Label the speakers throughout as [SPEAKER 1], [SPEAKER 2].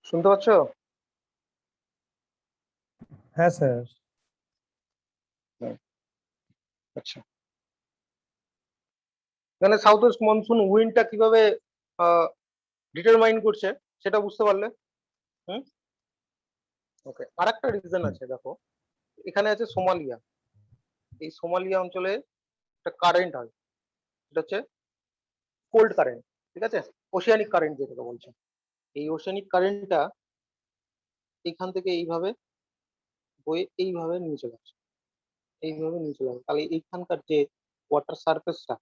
[SPEAKER 1] শুনতে পাচ্ছ?
[SPEAKER 2] হ্যাঁ স্যার।
[SPEAKER 1] হুম, আচ্ছা। মানে সাউথ ওয়েস্ট মনসুন উইন্ডটা কিভাবে ডিটারমাইন করছে সেটা বুঝতে পারলে? হুম। ওকে, আর একটা রিজন আছে, দেখো এখানে আছে সোমালিয়া। এই সোমালিয়া অঞ্চলে একটা কারেন্ট হয়, সেটা হচ্ছে কোল্ড কারেন্ট। ঠিক আছে, ওশিয়ানিক কারেন্ট যেটাকে বলছে। এই ওশিয়ানিক কারেন্টটা এখান থেকে এইভাবে বয়ে এইভাবে নিয়ে চলে আসে, এইভাবে নিয়ে চলে আসে। তাহলে এইখানকার যে ওয়াটার সারফেসটা,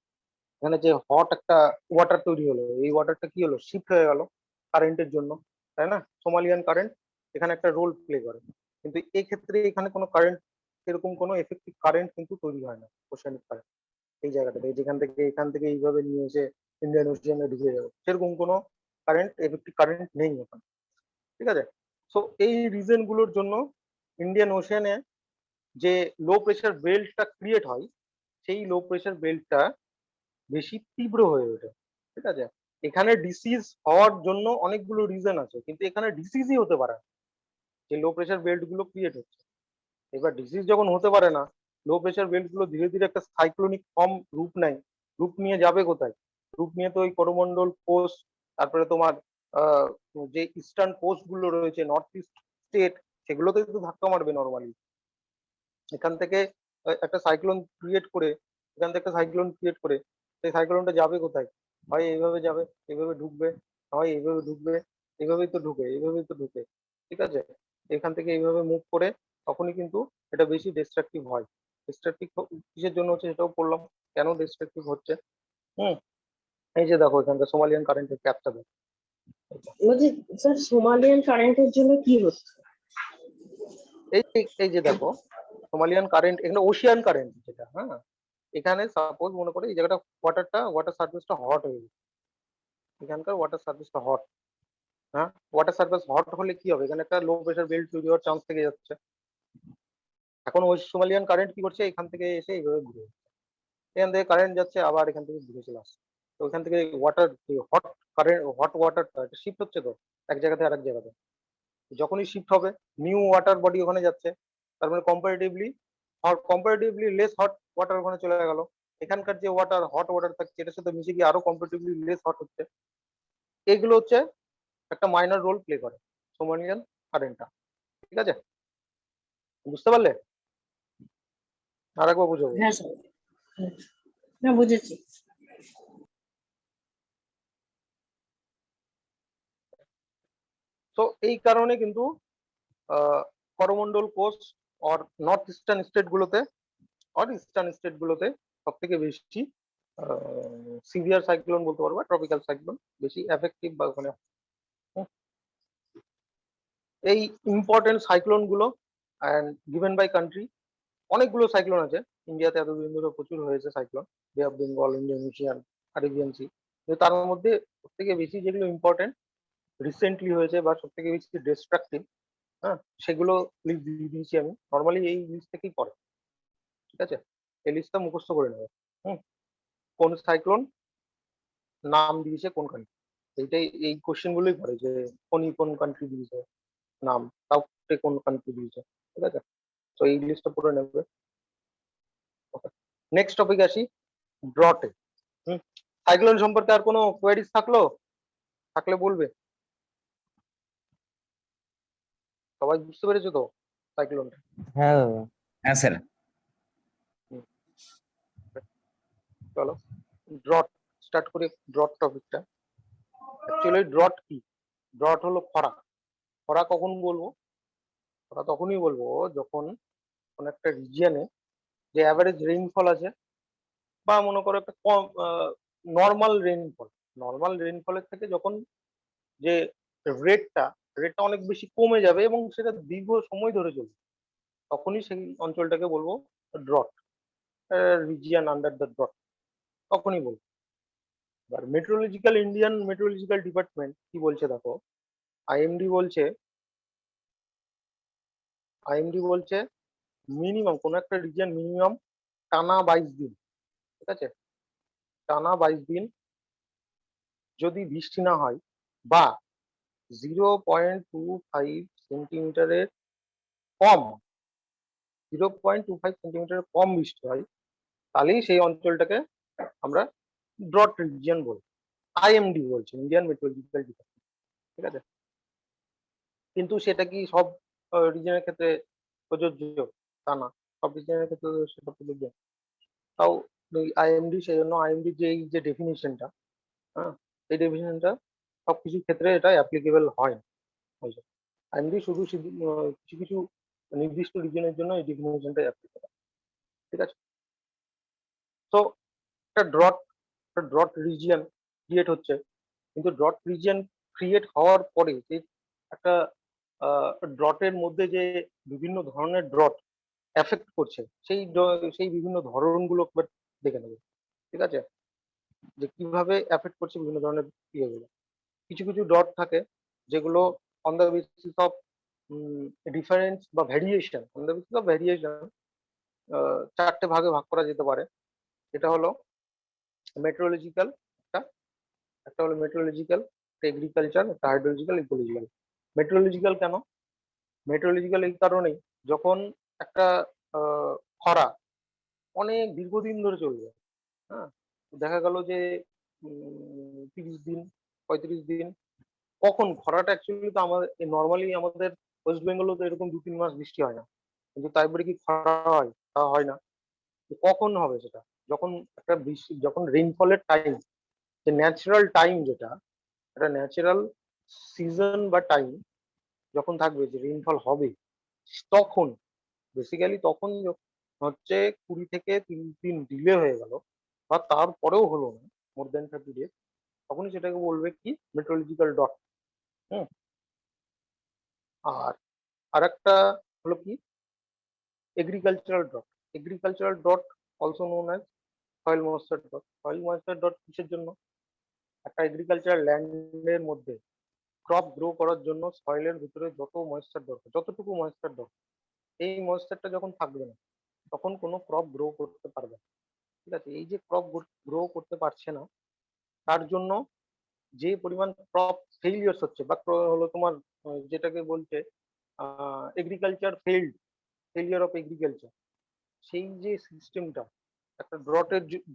[SPEAKER 1] এখানে যে হট একটা ওয়াটার তৈরি হলো, এই ওয়াটারটা কি হলো, শিফট হয়ে গেল কারেন্টের জন্য, তাই না? সোমালিয়ান কারেন্ট এখানে একটা রোল প্লে করে। কিন্তু এই ক্ষেত্রে এখানে কোনো কারেন্ট, এরকম কোনো এফেক্টিভ কারেন্ট কিন্তু তৈরি হয় না। ওশানিক কারেন্ট এই জায়গাটাতে, যেখান থেকে এখান থেকে এইভাবে নিয়ে এসে ইন্ডিয়ান ওশিয়ানে ঢুকে যাবে, সেরকম কোনো কারেন্ট, এফেক্টিভ কারেন্ট নেই ওখানে। ঠিক আছে, সো এই রিজন গুলোর জন্য ইন্ডিয়ান ওশিয়ানে যে লো প্রেশার বেল্টটা ক্রিয়েট হয়, সেই লো প্রেশার বেল্টটা বেশি তীব্র হয়ে ওঠে। ঠিক আছে, এখানে ডিসিজ হওয়ার জন্য অনেকগুলো রিজন আছে, কিন্তু এখানে ডিসিজই হতে পারে না, যে লো প্রেশার বেল্ট গুলো ক্রিয়েট হচ্ছে। এবার ডিসিজ যখন হতে পারে না, লো প্রেশার বেল্ট গুলো ধীরে ধীরে একটা সাইক্লোনিক ফর্ম রূপ নেয়। রূপ নিয়ে যাবে কোথায়? রূপ নিয়ে তো ওই করমন্ডল কোস্ট, তারপরে তোমার আহ, যে ইস্টার্ন কোস্ট গুলো রয়েছে, নর্থ ইস্ট স্টেট, সেগুলোতে কিন্তু ধাক্কা মারবে নর্মালি। এখান থেকে একটা সাইক্লোন ক্রিয়েট করে, এখান থেকে একটা সাইক্লোন ক্রিয়েট করে, সেই সাইক্লোনটা যাবে কোথায়? হয় এইভাবে যাবে, এইভাবে ঢুকবে, হয় এইভাবে ঢুকবে, এইভাবেই তো ঢুকে, এইভাবেই তো ঢুকে। ঠিক আছে, এখান থেকে এইভাবে মুভ করে, তখনই কিন্তু এটা বেশি ডিস্ট্রাকটিভ হয়। ডিস্ট্রাকটিভ কিসের জন্য হচ্ছে সেটাও বললাম, কেন ডিস্ট্রাকটিভ হচ্ছে। হুম, এই যে দেখো এখানকার সোমালিয়ান কারেন্টের ক্যাপটা দেখো।
[SPEAKER 3] বলছি স্যার, সোমালিয়ান কারেন্টের জন্য কি হচ্ছে?
[SPEAKER 1] এই যে দেখো সোমালিয়ান কারেন্ট, এখানে ওশিয়ান কারেন্ট যেটা, হ্যাঁ, এখানে সাপোজ মনে করে এই জায়গাটা ওয়াটার সারফেসটা হট হয়ে গেছে, এখানকার ওয়াটার সারফেসটা হট। হ্যাঁ, ওয়াটার সারফেস হট হলে কি হবে? এখানে একটা লো প্রেশার বেল্ট তৈরি হওয়ার চান্স থেকে যাচ্ছে। এখন ওই সোমালিয়ান কারেন্ট কি করছে, এখান থেকে এসে এইভাবে ঘুরে যাচ্ছে, এখান থেকে কারেন্ট যাচ্ছে, আবার এখান থেকে ঘুরে চলে আসছে। তো ওখান থেকে ওয়াটার, হট কারেন্ট, হট ওয়াটারটা শিফট হচ্ছে তো এক জায়গা থেকে আরেক জায়গাতে। যখনই শিফট হবে, নিউ ওয়াটার বডি ওখানে যাচ্ছে, তার মানে কম্পারেটিভলি লেস হট ওয়াটার ওখানে চলে গেল। এখানকার যে ওয়াটার, হট ওয়াটার থাকছে, এটার সাথে মিশে গিয়ে আরো কম্পারেটিভলি লেস হট হচ্ছে। এইগুলো হচ্ছে একটা মাইনর রোল প্লে করে সোমালিয়ান কারেন্টটা। ঠিক আছে, বুঝতে পারলে? আর একবার বুঝাবো।
[SPEAKER 3] হ্যাঁ স্যার, না বুঝেছি।
[SPEAKER 1] তো এই কারণে কিন্তু করমন্ডল কোস্ট আর নর্থ ইস্টার্ন স্টেট গুলোতে, সব থেকে বেশি সিভিয়ার সাইক্লোন বলতে পারবো, ট্রপিক্যাল সাইক্লোন বেশি এফেক্টিভ বা ওখানে। এই ইম্পর্টেন্ট সাইক্লোন গুলো অ্যান্ড গিভেন বাই কান্ট্রি, অনেকগুলো সাইক্লোন আছে ইন্ডিয়াতে, এতদিন ধরে প্রচুর হয়েছে cyclone, bay of Bengal, Indian Ocean, Arabian Sea. তার মধ্যে সব থেকে বেশি যেগুলো ইম্পর্টেন্ট রিসেন্টলি হয়েছে বা সব থেকে বেশি ডিস্ট্রাকটিভ, হ্যাঁ, সেগুলো লিস্ট দিয়ে দিয়েছি আমি। নর্মালি এই লিস্ট থেকেই পড়ে। ঠিক আছে, এই লিস্টটা মুখস্থ করে নেবে। হুম, কোন সাইক্লোন নাম দিয়েছে কোন কান্ট্রি, এইটাই, এই কোশ্চেন গুলোই পড়ে যে কোন কান্ট্রি দিয়েছে নাম, সাউথে কোন কান্ট্রি দিয়েছে। ঠিক আছে, তো এই লিস্টটা পড়ে নেবে। নেক্সট টপিক আসি, ড্রটে। হুম, সাইক্লোন সম্পর্কে আর কোনো কোয়ারিজ থাকলে বলবে। সবাই বুঝতে পেরেছো তো সাইক্লোনটা?
[SPEAKER 2] হ্যাঁ দাদা।
[SPEAKER 4] হ্যাঁ স্যার।
[SPEAKER 1] চলো ড্রট স্টার্ট করি, ড্রট টপিকটা। অ্যাকচুয়ালি ড্রট কি? ড্রট হলো খরা। খরা কখন বলবো? খরা তখনই বলবো যখন কোন একটা রিজিয়নে যে অ্যাভারেজ রেইনফল আছে, বা মনে করো একটা কম নর্মাল রেইনফল, নর্মাল রেইনফলের থেকে যখন যে রেটটা রেটটা অনেক বেশি কমে যাবে এবং সেটা দীর্ঘ সময় ধরে চলবে, তখনই সেই অঞ্চলটাকে বলবো drought, region under the drought, তখনই বলবো। এবার ইন্ডিয়ান মেট্রোলজিক্যাল ডিপার্টমেন্ট কি বলছে দেখো, আইএমডি বলছে, আইএমডি বলছে, মিনিমাম কোনো একটা রিজিয়ন মিনিমাম টানা 22 দিন, ঠিক আছে, টানা 22 দিন যদি বৃষ্টি না হয়, বা 0.25 সেন্টিমিটারের কম 0.25 সেন্টিমিটারের কম বৃষ্টি হয়, তাহলেই সেই অঞ্চলটাকে আমরা ড্রট রিজিয়ন বলবো। আইএমডি বলছে, ইন্ডিয়ান মেট্রোলজিক্যাল ডিপার্টমেন্ট, ঠিক আছে? কিন্তু সেটা কি সব রিজনের ক্ষেত্রে প্রযোজ্য? তা না, সব রিজনের ক্ষেত্রে সেটা প্রযোজ্য। তাও ওই আইএমডি, সেই জন্য আইএমডি যে এই যে ডেফিনিশনটা, হ্যাঁ, এই ডেফিনিশনটা সবকিছু ক্ষেত্রে এটা অ্যাপ্লিকেবল হয় না। আইএমডি শুধু শুধু কিছু কিছু নির্দিষ্ট রিজনের জন্য এই ডেফিনিশনটা অ্যাপ্লিকেবল, ঠিক আছে? তো একটা ড্রট রিজিয়ন ক্রিয়েট হচ্ছে, কিন্তু ড্রট রিজিয়ন ক্রিয়েট হওয়ার পরে যে একটা ড্রটের মধ্যে যে বিভিন্ন ধরনের ড্রট এফেক্ট করছে, সেই বিভিন্ন ধরনগুলো একবার দেখে নেবে, ঠিক আছে? যে কিভাবে এফেক্ট করছে বিভিন্ন ধরনের ইয়েগুলো। কিছু কিছু ডট থাকে যেগুলো on the basis of difference বা variation, on the basis of variation চারটে ভাগে ভাগ করা যেতে পারে। এটা হলো মেট্রোলজিক্যাল, একটা একটা হলো মেট্রোলজিক্যাল, একটা এগ্রিকালচার, একটা হাইড্রোলজিক্যাল, ইকোলজিক্যাল। মেট্রোলজিক্যাল কেন? মেট্রোলজিক্যাল এই কারণেই, যখন একটা খরা অনেক দীর্ঘদিন ধরে চলবে, হ্যাঁ, দেখা গেল যে 30 দিন, 35 দিন, কখন খরাটা অ্যাকচুয়ালি তো আমাদের নর্মালি আমাদের ওয়েস্ট বেঙ্গলও তো এরকম 2-3 মাস বৃষ্টি হয় না, কিন্তু তাই বলে কি খরা হয়? তা হয় না। তো কখন হবে সেটা? যখন একটা বৃষ্টি, যখন রেইনফলের টাইম, যে ন্যাচারাল টাইম, যেটা একটা ন্যাচারাল সিজন বা টাইম যখন থাকবে যে রেইনফল হবে, তখন বেসিক্যালি তখন হচ্ছে 20 থেকে 30 দিন ডিলে হয়ে গেল বা তারপরেও হলো না, মোর দেন 30 ডেজ, তখনই সেটাকে বলবে কি মেট্রোলজিক্যাল ডট। হুম। আর আরেকটা হলো কি agricultural dot. Agricultural dot also known as soil moisture dot. Soil moisture dot কিসের জন্য? একটা এগ্রিকালচারাল ল্যান্ডের মধ্যে ক্রপ গ্রো করার জন্য সয়েলের ভিতরে যত ময়েশ্চার দরকার, যতটুকু ময়েশ্চার দরকার, এই ময়েশ্চারটা যখন থাকবে না, তখন কোনো ক্রপ গ্রো করতে পারবে না, ঠিক আছে? এই যে ক্রপ গ্রো করতে পারছে না, তার জন্য যে পরিমাণ ক্রপ ফেইলিয়ার্স হচ্ছে বা হলো তোমার যেটাকে বলছে এগ্রিকালচার ফেলিয়ার অফ এগ্রিকালচার, সেই যে সিস্টেমটা একটা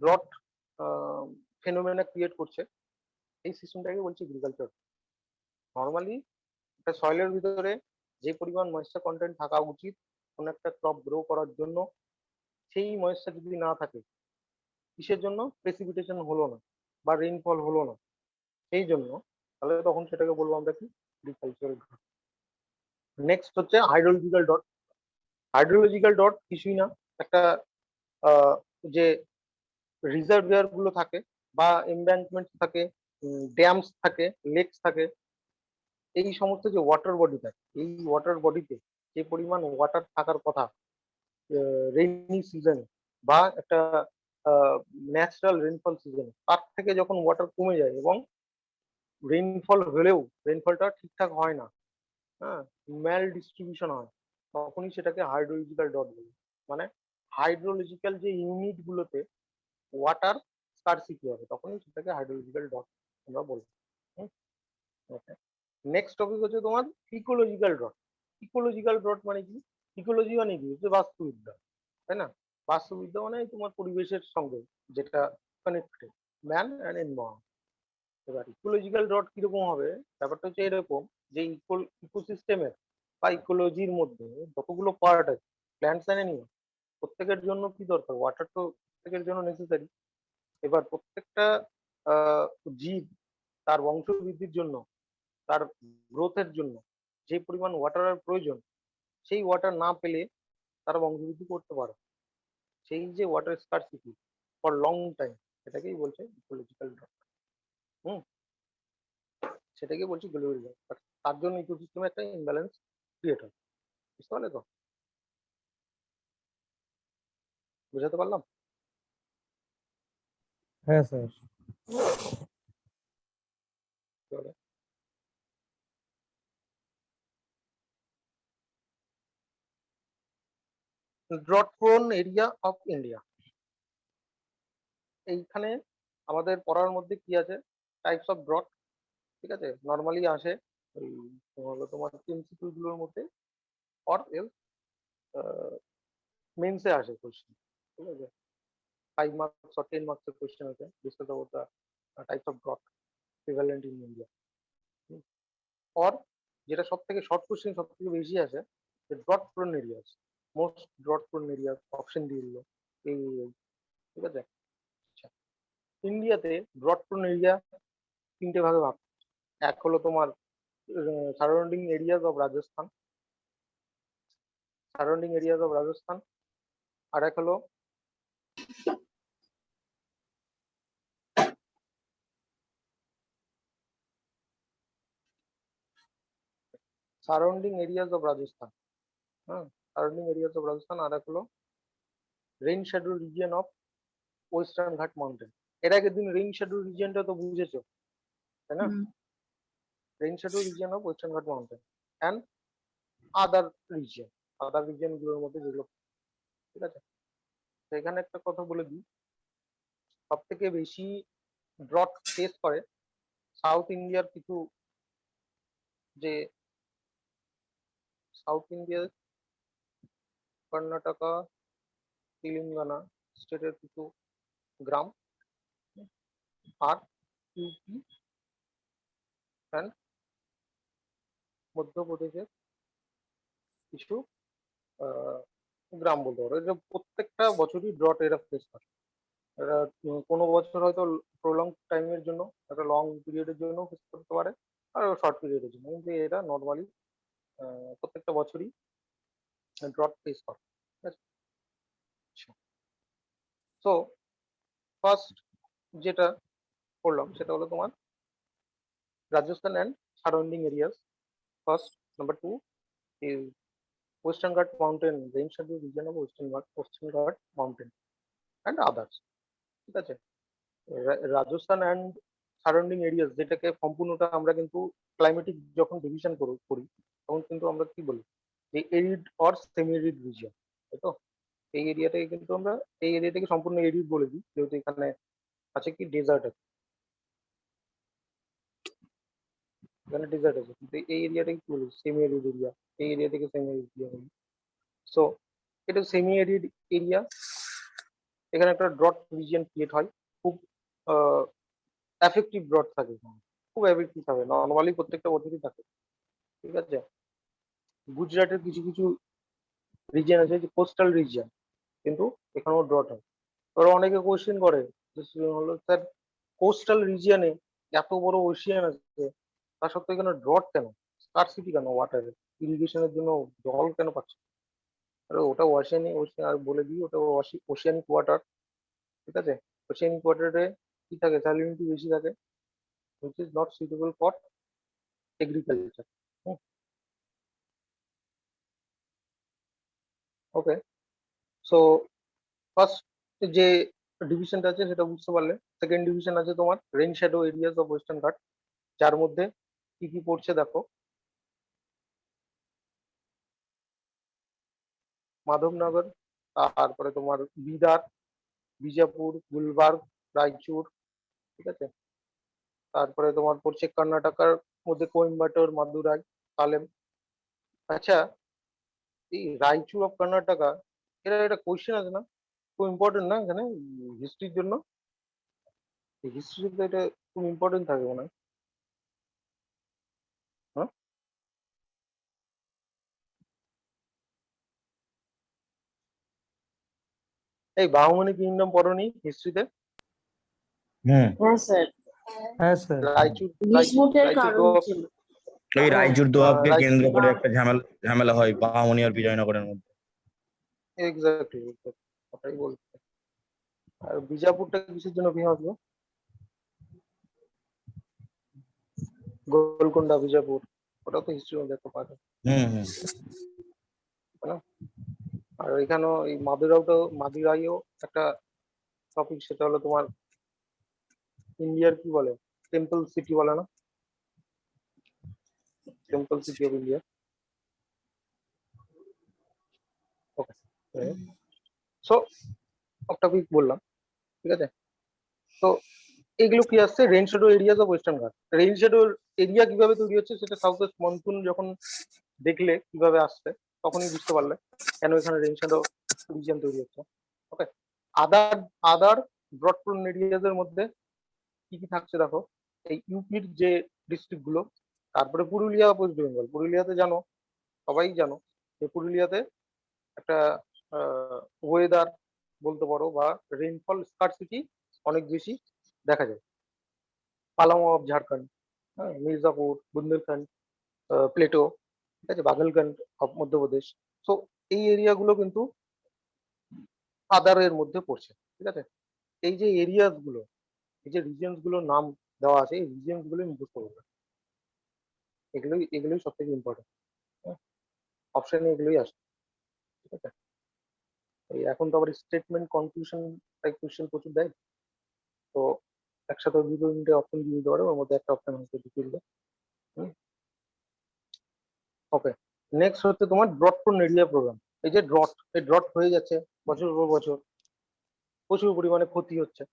[SPEAKER 1] ড্রট ফেনোমেনা ক্রিয়েট করছে, এই সিস্টেমটাকে বলছে এগ্রিকালচার। নর্মালি একটা সয়েলের ভিতরে যে পরিমাণ ময়েশ্চার কন্টেন্ট থাকা উচিত কোন একটা ক্রপ গ্রো করার জন্য, সেই ময়েশ্চার যদি না থাকে, কিসের জন্য? প্রেসিপিটেশন হলো না বা রেইনফল হলো না, সেই জন্য, তাহলে তখন সেটাকে বলবো আমরা কি এগ্রিকালচারাল ডট। নেক্সট হচ্ছে হাইড্রোলজিক্যাল ডট। হাইড্রোলজিক্যাল ডট কিছুই না, একটা যে রিজার্ভিয়ার গুলো থাকে বা এমব্যাঙ্কমেন্ট থাকে, ড্যামস থাকে, লেকস থাকে, এই সমস্ত যে ওয়াটার বডি থাকে, এই ওয়াটার বডিতে যে পরিমাণ ওয়াটার থাকার কথা রেইনি সিজনে বা একটা ন্যাচারাল রেইনফল সিজনে, তার থেকে যখন ওয়াটার কমে যায় এবং রেইনফল হলেও রেইনফলটা ঠিকঠাক হয় না, হ্যাঁ, ম্যাল ডিস্ট্রিবিউশন হয়, তখনই সেটাকে হাইড্রোলজিক্যাল ডট বলে। মানে হাইড্রোলজিক্যাল যে ইউনিট গুলোতে ওয়াটার স্কারসিটি হবে, তখনই সেটাকে হাইড্রোলজিক্যাল ডট আমরা বলবো। ওকে। নেক্সট টপিক হচ্ছে তোমার ইকোলজিক্যাল ডট। ইকোলজিক্যাল ডট মানে কি? ইকোলজি মানে কি? হচ্ছে বাস্তুবিদ্যা, তাই না? বাস্তুবিদ্যা মানে তোমার পরিবেশের সঙ্গে যেটা কানেক্টেড, ম্যান অ্যান্ড এনভায়রনমেন্ট। এবার ইকোলজিক্যাল ডট কিরকম হবে? ব্যাপারটা হচ্ছে এরকম যে ইকোসিস্টেমের বা ইকোলজির মধ্যে যতগুলো পার্ট আছে, প্ল্যান্টস অ্যান্ড অ্যানিমাল, প্রত্যেকের জন্য কি দরকার? ওয়াটার তো প্রত্যেকের জন্য নেসেসারি। এবার প্রত্যেকটা আহ, জীব তার বংশবৃদ্ধির জন্য, তার গ্রোথের জন্য যে পরিমাণ ওয়াটারের প্রয়োজন, সেই ওয়াটার না পেলে তারা বংশবৃদ্ধি করতে পারে। সেই যে water scarcity for long time, সেটাকেই বলছে ইকোলজিক্যাল ড্রপ। হুম, সেটাকে বলছি গ্লোবাল ড্রপ। তার জন্য ইকোসিস্টেমে একটা ইমব্যালেন্স ক্রিয়েট হয়। বুঝতে পারলে তো? বুঝাতে পারলাম?
[SPEAKER 2] হ্যাঁ sir.
[SPEAKER 1] Drought prone area of India, এইখানে আমাদের পড়ার মধ্যে কি আছে? টাইপস অফ ড্রট, ঠিক আছে, নর্মালি আসে ওই হলো তোমার এমসিকিউ গুলোর মধ্যে অর এলস মেন্সে আসে কোশ্চেন, ঠিক আছে? 5 মার্কস or 10 মার্কসের কোশ্চেন আছে discuss about the types of drought prevalent in India. Or যেটা সব থেকে শর্ট কোশ্চেন সব থেকে বেশি আসে, যে drought prone areas, most drought prone areas option দিয়ে দিল এই, ঠিক আছে? আচ্ছা, ইন্ডিয়াতে ড্রট প্রোন এরিয়া 3টে ভাগে ভাগ। এক হলো তোমার surrounding areas of Rajasthan, surrounding areas of Rajasthan, আর এক হলো সারাউন্ডিং এরিয়াস অফ রাজস্থান, হ্যাঁ, সারাউন্ডিং এরিয়াস অফ রাজস্থান, আর এক হলো rain shadow region of western Ghat mountain. এর আগের দিন রেইন শ্যাডো রিজিয়নটা তো বুঝেছো, তাই না? Rain shadow region of western Ghat mountain and other region, other region গুলোর মধ্যে যেগুলো, ঠিক আছে? তো এখানে একটা কথা বলে দিই, সব থেকে বেশি ড্রট ফেস করে সাউথ ইন্ডিয়ার কিছু, যে সাউথ ইন্ডিয়ার কর্ণাটকা, তেলেঙ্গানা স্টেটের কিছু গ্রাম, আর ইউপি অ্যান্ড মধ্যপ্রদেশের কিছু গ্রাম বলতে পারো। এটা প্রত্যেকটা বছরই ড্রট এরা ফেস করে। এরা কোনো বছর হয়তো প্রলং টাইমের জন্য, একটা লং পিরিয়ডের জন্য ফেস করতে পারে, আর শর্ট পিরিয়ডের জন্য, কিন্তু এরা নর্মালি প্রত্যেকটা বছরই ড্রট ফেস করে, ঠিক আছে? সো ফার্স্ট যেটা করলাম সেটা হলো তোমার Rajasthan and surrounding areas first. Number 2 is Western Ghat Mountain, range of the region of Western Ghat Mountain and others, ঠিক আছে? রাজস্থান অ্যান্ড সারাউন্ডিং এরিয়াস, যেটাকে সম্পূর্ণটা আমরা কিন্তু ক্লাইমেটিক যখন ডিভিশন করি তখন কিন্তু আমরা কি বলি, যে arid or semi arid region, তাই তো? এই এরিয়াটাকে কিন্তু আমরা এই এরিয়াটাকে সম্পূর্ণ এরিড বলে দিই, যেহেতু এখানে আছে কি ডেজার্ট আছে, এখানে ডেজার্ট আছে, কিন্তু এই এরিয়াটাকে কি বলি, সেমি এরিড এরিয়া। এই এরিয়া থেকে সেমি এরিড এরিয়া বলি। সো এটা সেমি এরিড এরিয়া, এখানে একটা ড্রট রিজিয়ন ক্রিয়েট হয়, খুব এফেক্টিভ ড্রট থাকে এখানে, খুব এফেক্টিভ থাকে, নর্মালি প্রত্যেকটা বছরই থাকে, ঠিক আছে? গুজরাটের কিছু কিছু রিজিয়ন আছে যে কোস্টাল রিজিয়ন, কিন্তু এখানেও ড্রট হয়। ওরা অনেকে কোশ্চেন করে যে হলো স্যার, কোস্টাল রিজিয়নে এত বড় ওশিয়ান আছে, তা সত্ত্বেও এখানে ড্রট কেন, স্কারসিটি কেন ওয়াটারের, ইরিগেশনের জন্য জল কেন পাচ্ছে? আরে ওটা ওয়াশিয়ানি ওশিয়ান, আর বলে দিই ওটা ওশিয়ানিক ওয়াটার, ঠিক আছে? ওশিয়ানিক ওয়াটারে কি থাকে, স্যালিনিটি বেশি থাকে, which is not suitable for agriculture. Okay, so first যে ডিভিশনটা আছে সেটা বুঝতে পারলে, সেকেন্ড ডিভিশন আছে তোমার rain shadow areas of western ঘাট, যার মধ্যে কি কি পড়ছে দেখো। মাধবনগর, তারপরে তোমার বিদার, বিজাপুর, গুলবার্গ, রায়চুর, ঠিক আছে? তারপরে তোমার পড়ছে কর্ণাটকার মধ্যে কোয়েম্বাটোর, মাদুরাই, সালেম। আচ্ছা, এই রায়চুর অফ কর্ণাটকা, এটা একটা কোয়েশ্চেন আছে না, খুব ইম্পর্টেন্ট না এখানে হিস্ট্রির জন্য? হিস্ট্রিতে এটা খুব ইম্পর্টেন্ট থাকে মনে হয়, হ্যাঁ? এই বাহুমনি কিংডম পড়োনি হিস্ট্রিতে?
[SPEAKER 4] হুম।
[SPEAKER 3] হ্যাঁ স্যার,
[SPEAKER 2] হ্যাঁ স্যার।
[SPEAKER 1] রায়চুর,
[SPEAKER 3] বিস্মুটের
[SPEAKER 1] রায়চুর
[SPEAKER 3] কারণ
[SPEAKER 1] দোয়াব,
[SPEAKER 3] ছিল।
[SPEAKER 4] ওই রায়চুর দোয়াবকে কেন্দ্র
[SPEAKER 1] রায়চুর,
[SPEAKER 4] করে একটা ঝামেলা হয় বামুনি আর বিজয়নগরের মধ্যে।
[SPEAKER 1] এক্স্যাক্টলি ওটাই বলছি। আর বিজাপুরটা কিসের জন্য ফেমাস গো? গোলকোন্ডা, বিজাপুর, ওটা তো হিস্ট্রির মধ্যে একটা পার্ট,
[SPEAKER 4] হুম হুম।
[SPEAKER 1] তাই না? আর এখানেও এই মাদুরাইও একটা টপিক, সেটা হলো তোমার ইন্ডিয়ার কি বলে, টেম্পল সিটি বলে না, temple city of India. Okay, so topic বললাম, ঠিক আছে? তো এগুলো কি আসছে rain shadow areas of western ঘাট। রেইন শ্যাডো এরিয়া কিভাবে তৈরি হচ্ছে সেটা সাউথ ওয়েস্ট মনসুন যখন দেখলে কিভাবে আসছে তখনই বুঝতে পারলে কেন এখানে রেইন শ্যাডো রিজিয়ন তৈরি হচ্ছে। ওকে, আদার আদার ব্রড প্রোন এরিয়াস এর মধ্যে কি কি থাকছে দেখো, এই ইউপির যে ডিস্ট্রিক্ট গুলো, তারপরে পুরুলিয়া, ওয়েস্ট বেঙ্গল। পুরুলিয়াতে জানো, সবাই জানো যে পুরুলিয়াতে একটা ওয়েদার বলতে পারো বা রেইনফল স্কারসিটি অনেক বেশি দেখা যায়। পালামৌ অফ ঝাড়খণ্ড, হ্যাঁ, মির্জাপুর, বুন্দেলখণ্ড, প্লেটো, ঠিক আছে, বাঘেলখণ্ড অফ মধ্যপ্রদেশ। সো এই এরিয়াগুলো কিন্তু আদারের মধ্যে পড়ছে, ঠিক আছে। এই যে এরিয়াস গুলো, এই যে রিজিয়নস গুলোর নাম দেওয়া আছে, এই রিজিয়নস গুলো মুখস্থ করবে। এগুলোই সব থেকে ইম্পর্টেন্ট, অপশনে এগুলোই আসে, ঠিক আছে। এই এখন তো আবার স্টেটমেন্ট কনক্লুশন টাইপ কোশ্চেন প্রচুর দেয়, তো একসাথে দুটো তিনটে অপশন দিয়ে দিতে পারো, ওর মধ্যে একটা অপশন হচ্ছে ডিটেইল। ওকে, নেক্সট হচ্ছে তোমার ড্রট প্রোন এরিয়া প্রোগ্রাম। এই যে ড্রট, এই ড্রট হয়ে যাচ্ছে বছর পর বছর, প্রচুর পরিমাণে ক্ষতি হচ্ছে।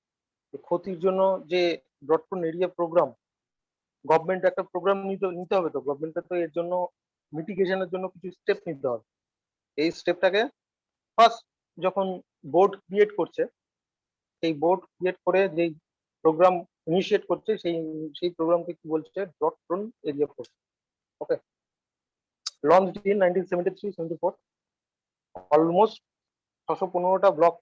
[SPEAKER 1] এই ক্ষতির জন্য যে drought prone area programme, government একটা প্রোগ্রাম নিতে হবে, তো গভর্নমেন্টের তো এর জন্য মিটিগেশনের জন্য কিছু স্টেপ নিতে হবে। এই স্টেপটাকে ফার্স্ট যখন বোর্ড ক্রিয়েট করছে, সেই বোর্ড ক্রিয়েট করে যেই প্রোগ্রাম ইনিশিয়েট করছে, সেই প্রোগ্রামকে কি বলছে, drought prone area program. Okay, launch in 1973-74, almost 615টা ব্লক,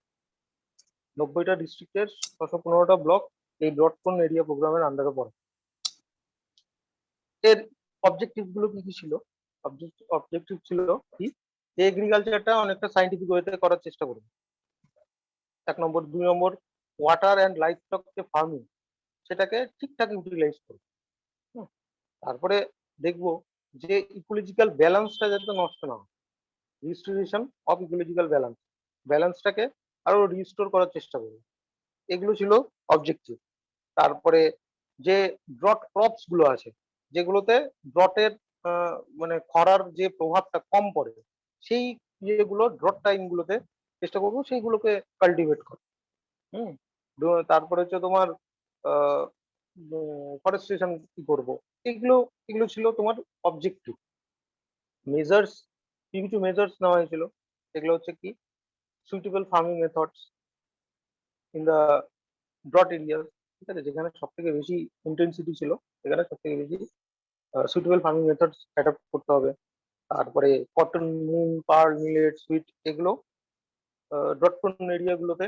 [SPEAKER 1] 90টা ডিস্ট্রিক্টের 615টা ব্লক এই ড্রট প্রোন এরিয়া প্রোগ্রামের আন্ডারে পড়ে। এর অবজেক্টিভ গুলো কি কি ছিল? অবজেক্টিভ ছিল কি, এগ্রিকালচারটা অনেকটা সাইন্টিফিক ওয়েতে করার চেষ্টা করবে, 1 নম্বর। 2 নম্বর, ওয়াটার অ্যান্ড লাইফ স্টক যে ফার্মিং, সেটাকে ঠিকঠাক ইউটিলাইজ করবে। তারপরে দেখবো যে ইকোলজিক্যাল ব্যালেন্সটা যাতে নষ্ট না হয়, রিস্টোরেশন অফ ইকোলজিক্যাল ব্যালেন্সটাকে আরো রিস্টোর করার চেষ্টা করবে। এগুলো ছিল অবজেক্টিভ। তারপরে যে ড্রট ক্রপস গুলো আছে, যেগুলোতে ড্রটের মানে খরার যে প্রভাবটা কম পড়ে, সেই ইয়েগুলো ড্রট টাইম গুলোতে চেষ্টা করবো সেইগুলোকে কাল্টিভেট করা। হুম, তারপরে হচ্ছে তোমার ফরেস্টেশন কি করবো, এগুলো এগুলো ছিল তোমার অবজেক্টিভ। মেজার্স, কিছু মেজার্স নেওয়া হয়েছিল, এগুলো হচ্ছে কি, suitable farming methods in the drought area, ঠিক আছে, যেখানে সব থেকে বেশি ইন্টেন্সিটি ছিল, সেখানে সব থেকে বেশি সুইটেবল ফার্মিং মেথডস অ্যাডাপ্ট করতে হবে। তারপরে কটন, মুগ, পার্ল, মিলেট, সুইট, এগুলো ড্রট প্রোন এরিয়া গুলোতে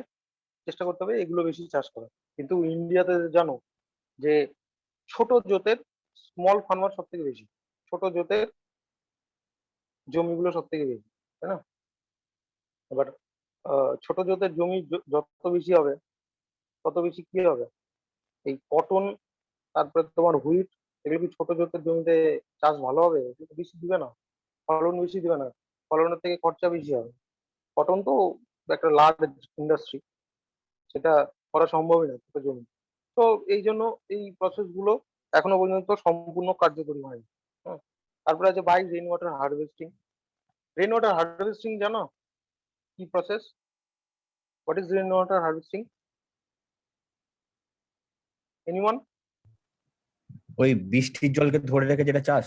[SPEAKER 1] চেষ্টা করতে হবে এগুলো বেশি চাষ করা। কিন্তু ইন্ডিয়াতে জানো যে ছোট জোতের স্মল ফার্মার সব থেকে বেশি, ছোট জোতের জমিগুলো সব থেকে বেশি, তাই না? এবার ছোট জোতের জমি যত বেশি হবে, তত বেশি কি হবে, এই কটন, তারপরে তোমার হুইট, এগুলো কি ছোট জোতের জমিতে চাষ ভালো হবে? এগুলো তো বেশি দিবে না, ফলন বেশি দিবে না, ফলনের থেকে খরচা বেশি হবে। কটন তো একটা লার্জ ইন্ডাস্ট্রি, সেটা করা সম্ভবই না ছোট জমি। তো এই জন্য এই প্রসেস গুলো এখনো পর্যন্ত সম্পূর্ণ কার্যকরী হয়নি। হ্যাঁ, তারপরে আছে by rain water harvesting. Rain water harvesting জানো কি process? What is rain water harvesting? Anyone?
[SPEAKER 4] ওই বৃষ্টির জলকে ধরে রেখে যেটা চাষ।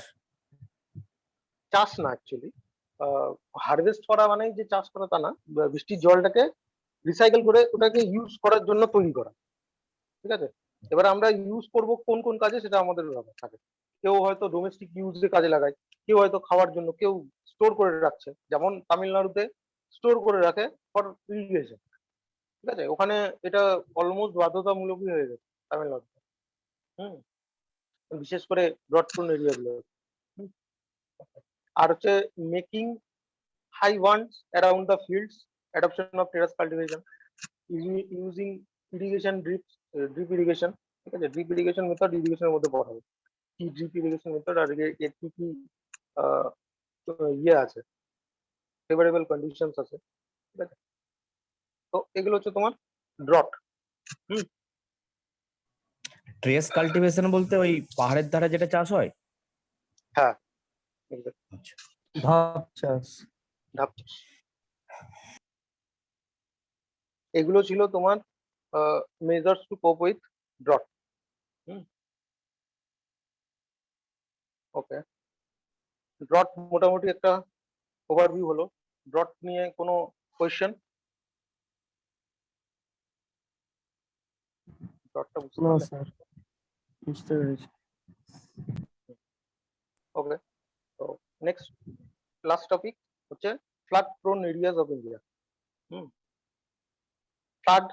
[SPEAKER 1] চাষ না অ্যাকচুয়ালি, হারভেস্ট করা মানে যে চাষ করা তা না, বৃষ্টির জলটাকে রিসাইকেল করে ওটাকে ইউজ করার জন্য তৈরি করা, ঠিক আছে। এবার আমরা ইউজ করব কোন কোন কাজে, সেটা আমাদের ব্যাপার থাকে। কেউ হয়তো ডোমেস্টিক ইউজে কাজে লাগায়, কেউ হয়তো খাওয়ার জন্য, কেউ স্টোর করে রাখছে, যেমন তামিলনাড়ুতে স্টোর করে রাখে ফর ইরিগেশন, ঠিক আছে, ওখানে এটা অলমোস্ট বাধ্যতামূলকই হয়ে গেছে তামিলনাড়ুতে। হুম, বিশেষ করে ড্রট প্রোন এরিয়া গুলো। আর হচ্ছে making high ones around the fields, adoption of terrace cultivation, using irrigation drip irrigation, ঠিক আছে। ড্রিপ ইরিগেশন মেথড ইরিগেশনের মধ্যে পড়া হবে, কি ড্রিপ ইরিগেশন মেথড আর এর কি কি ইয়ে আছে, ফেভারেবল কন্ডিশনস আছে, ঠিক আছে। তো এগুলো হচ্ছে তোমার ড্রট।
[SPEAKER 4] ট্রেস কাল্টিভেশন বলতে ওই পাহাড়ের ধারে যেটা চাষ হয়।
[SPEAKER 1] হ্যাঁ,
[SPEAKER 4] আচ্ছা,
[SPEAKER 2] ধাপ চাষ।
[SPEAKER 1] ধাপ চাষ। এগুলো ছিল তোমার মেজার্স টু কোপ উইথ ড্রট। ওকে, ড্রট মোটামুটি একটা ওভারভিউ হলো। ড্রট নিয়ে কোনো কোয়েশ্চেন? ড্রটটা বুঝতে
[SPEAKER 2] নো
[SPEAKER 1] পারলে?
[SPEAKER 2] স্যার, বুঝতে পেরেছি।
[SPEAKER 1] ওকে, তো নেক্সট লাস্ট টপিক হচ্ছে flood prone areas of India. Flood,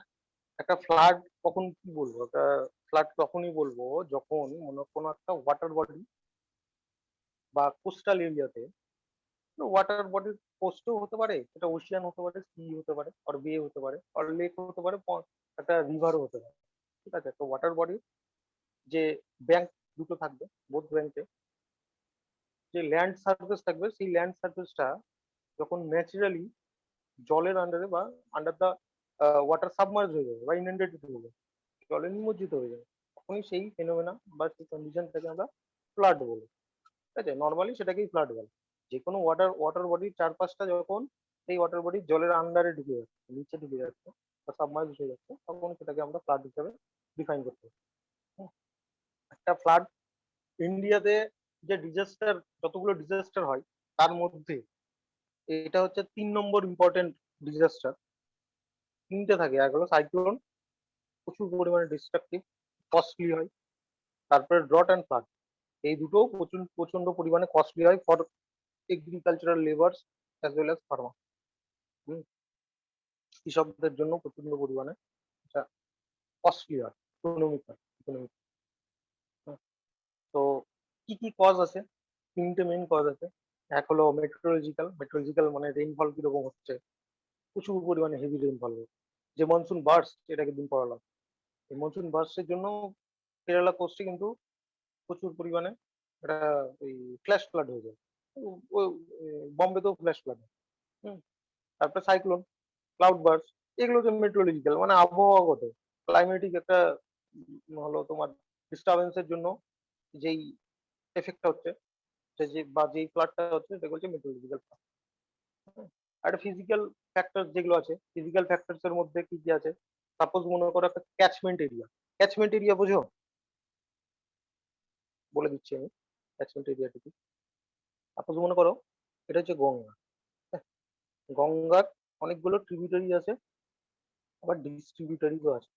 [SPEAKER 1] একটা ফ্লাড কখন কি বলবো, একটা ফ্লাড তখনই বলবো যখন মনে হয় কোনো একটা ওয়াটার বডি বা কোস্টাল এরিয়াতে, ওয়াটার বডির কোস্টও হতে পারে, এটা ওশিয়ান হতে পারে, সি হতে পারে, আর বে হতে পারে, আর লেক হতে পারে, একটা রিভারও হতে পারে। ঠিক আছে, তো ওয়াটার বডি যে ব্যাংক দুটো থাকবে, বোথ ব্যাংকে যে ল্যান্ড সারফেস থাকবে, সেই ল্যান্ড সারফেসটা যখন ন্যাচারালি জলের আন্ডারে বা আন্ডার দ্য ওয়াটার সাবমার্জ হয়ে যাবে বা ইনন্ডেটেড হয়ে যাবে, জলে নিমজ্জিত হয়ে যাবে, তখনই সেই ফেনোমেনা বা সেই কন্ডিশনটাকে আমরা ফ্লাড বলি। ঠিক আছে, নর্মালি সেটাকেই ফ্লাড বলে। যে কোনো ওয়াটার বডির চারপাশটা যখন সেই ওয়াটার বডি জলের আন্ডারে ঢুকে যাচ্ছে, নিচে ঢুকে যাচ্ছে বা সাবমার্জ হয়ে যাচ্ছে, তখন সেটাকে আমরা ফ্লাড হিসাবে ডিফাইন করতে পারি। হুম, একটা ফ্লাড ইন্ডিয়াতে যে ডিজাস্টার, যতগুলো ডিজাস্টার হয় তার মধ্যে এটা হচ্ছে 3 নম্বর ইম্পর্টেন্ট ডিজাস্টার। তিনটে থাকে, এক হলো সাইক্লোন, প্রচুর পরিমাণে ডিস্ট্রাকটিভ, কস্টলি হয়। তারপরে ড্রট অ্যান্ড ফ্লাড, এই দুটো প্রচুর প্রচন্ড পরিমাণে কস্টলি হয় for agricultural labours as well as farmer. কৃষকদের জন্য প্রচন্ড পরিমাণে কস্টলি হয়, ইকোনমিক হয়, ইকোনমিক। তো কি কি কজ আছে? তিনটে মেইন কজ আছে। এক হলো মেট্রোলজিক্যাল, মেট্রোলজিক্যাল মানে রেইনফল কিরকম হচ্ছে, প্রচুর পরিমাণে হেভি রেইনফল হবে। যে মনসুন বার্স্ট, এটাকে দিন পড়ালাম, এই মনসুন বার্স্টের জন্য কেরালা কোস্টে কিন্তু প্রচুর পরিমাণে একটা ওই ফ্ল্যাশ ফ্লাড হয়ে যায়। বম্বেতেও ফ্ল্যাশ ফ্লাড হয়। হুম, তারপরে সাইক্লোন, ক্লাউড বার্স্ট, এগুলো হচ্ছে মেট্রোলজিক্যাল মানে আবহাওয়াগত ক্লাইমেটিক একটা হলো তোমার ডিস্টারবেন্সের জন্য যেই এফেক্টটা হচ্ছে, যে বা যেই ফ্লাডটা হচ্ছে সেটা হচ্ছে মেট্রোলজিক্যাল ফ্লাড। আর ফিজিক্যাল ফ্যাক্টর যেগুলো আছে, ফিজিক্যাল ফ্যাক্টরস এর মধ্যে কি কি আছে? সাপোজ মনে করো একটা ক্যাচমেন্ট এরিয়া, ক্যাচমেন্ট এরিয়া বোঝো? বলে দিচ্ছি আমি ক্যাচমেন্ট এরিয়াটা কি। সাপোজ মনে করো এটা হচ্ছে গঙ্গা। হ্যাঁ, গঙ্গার অনেকগুলো ট্রিবিউটারি আছে, আবার ডিস্ট্রিবিউটারিও আছে,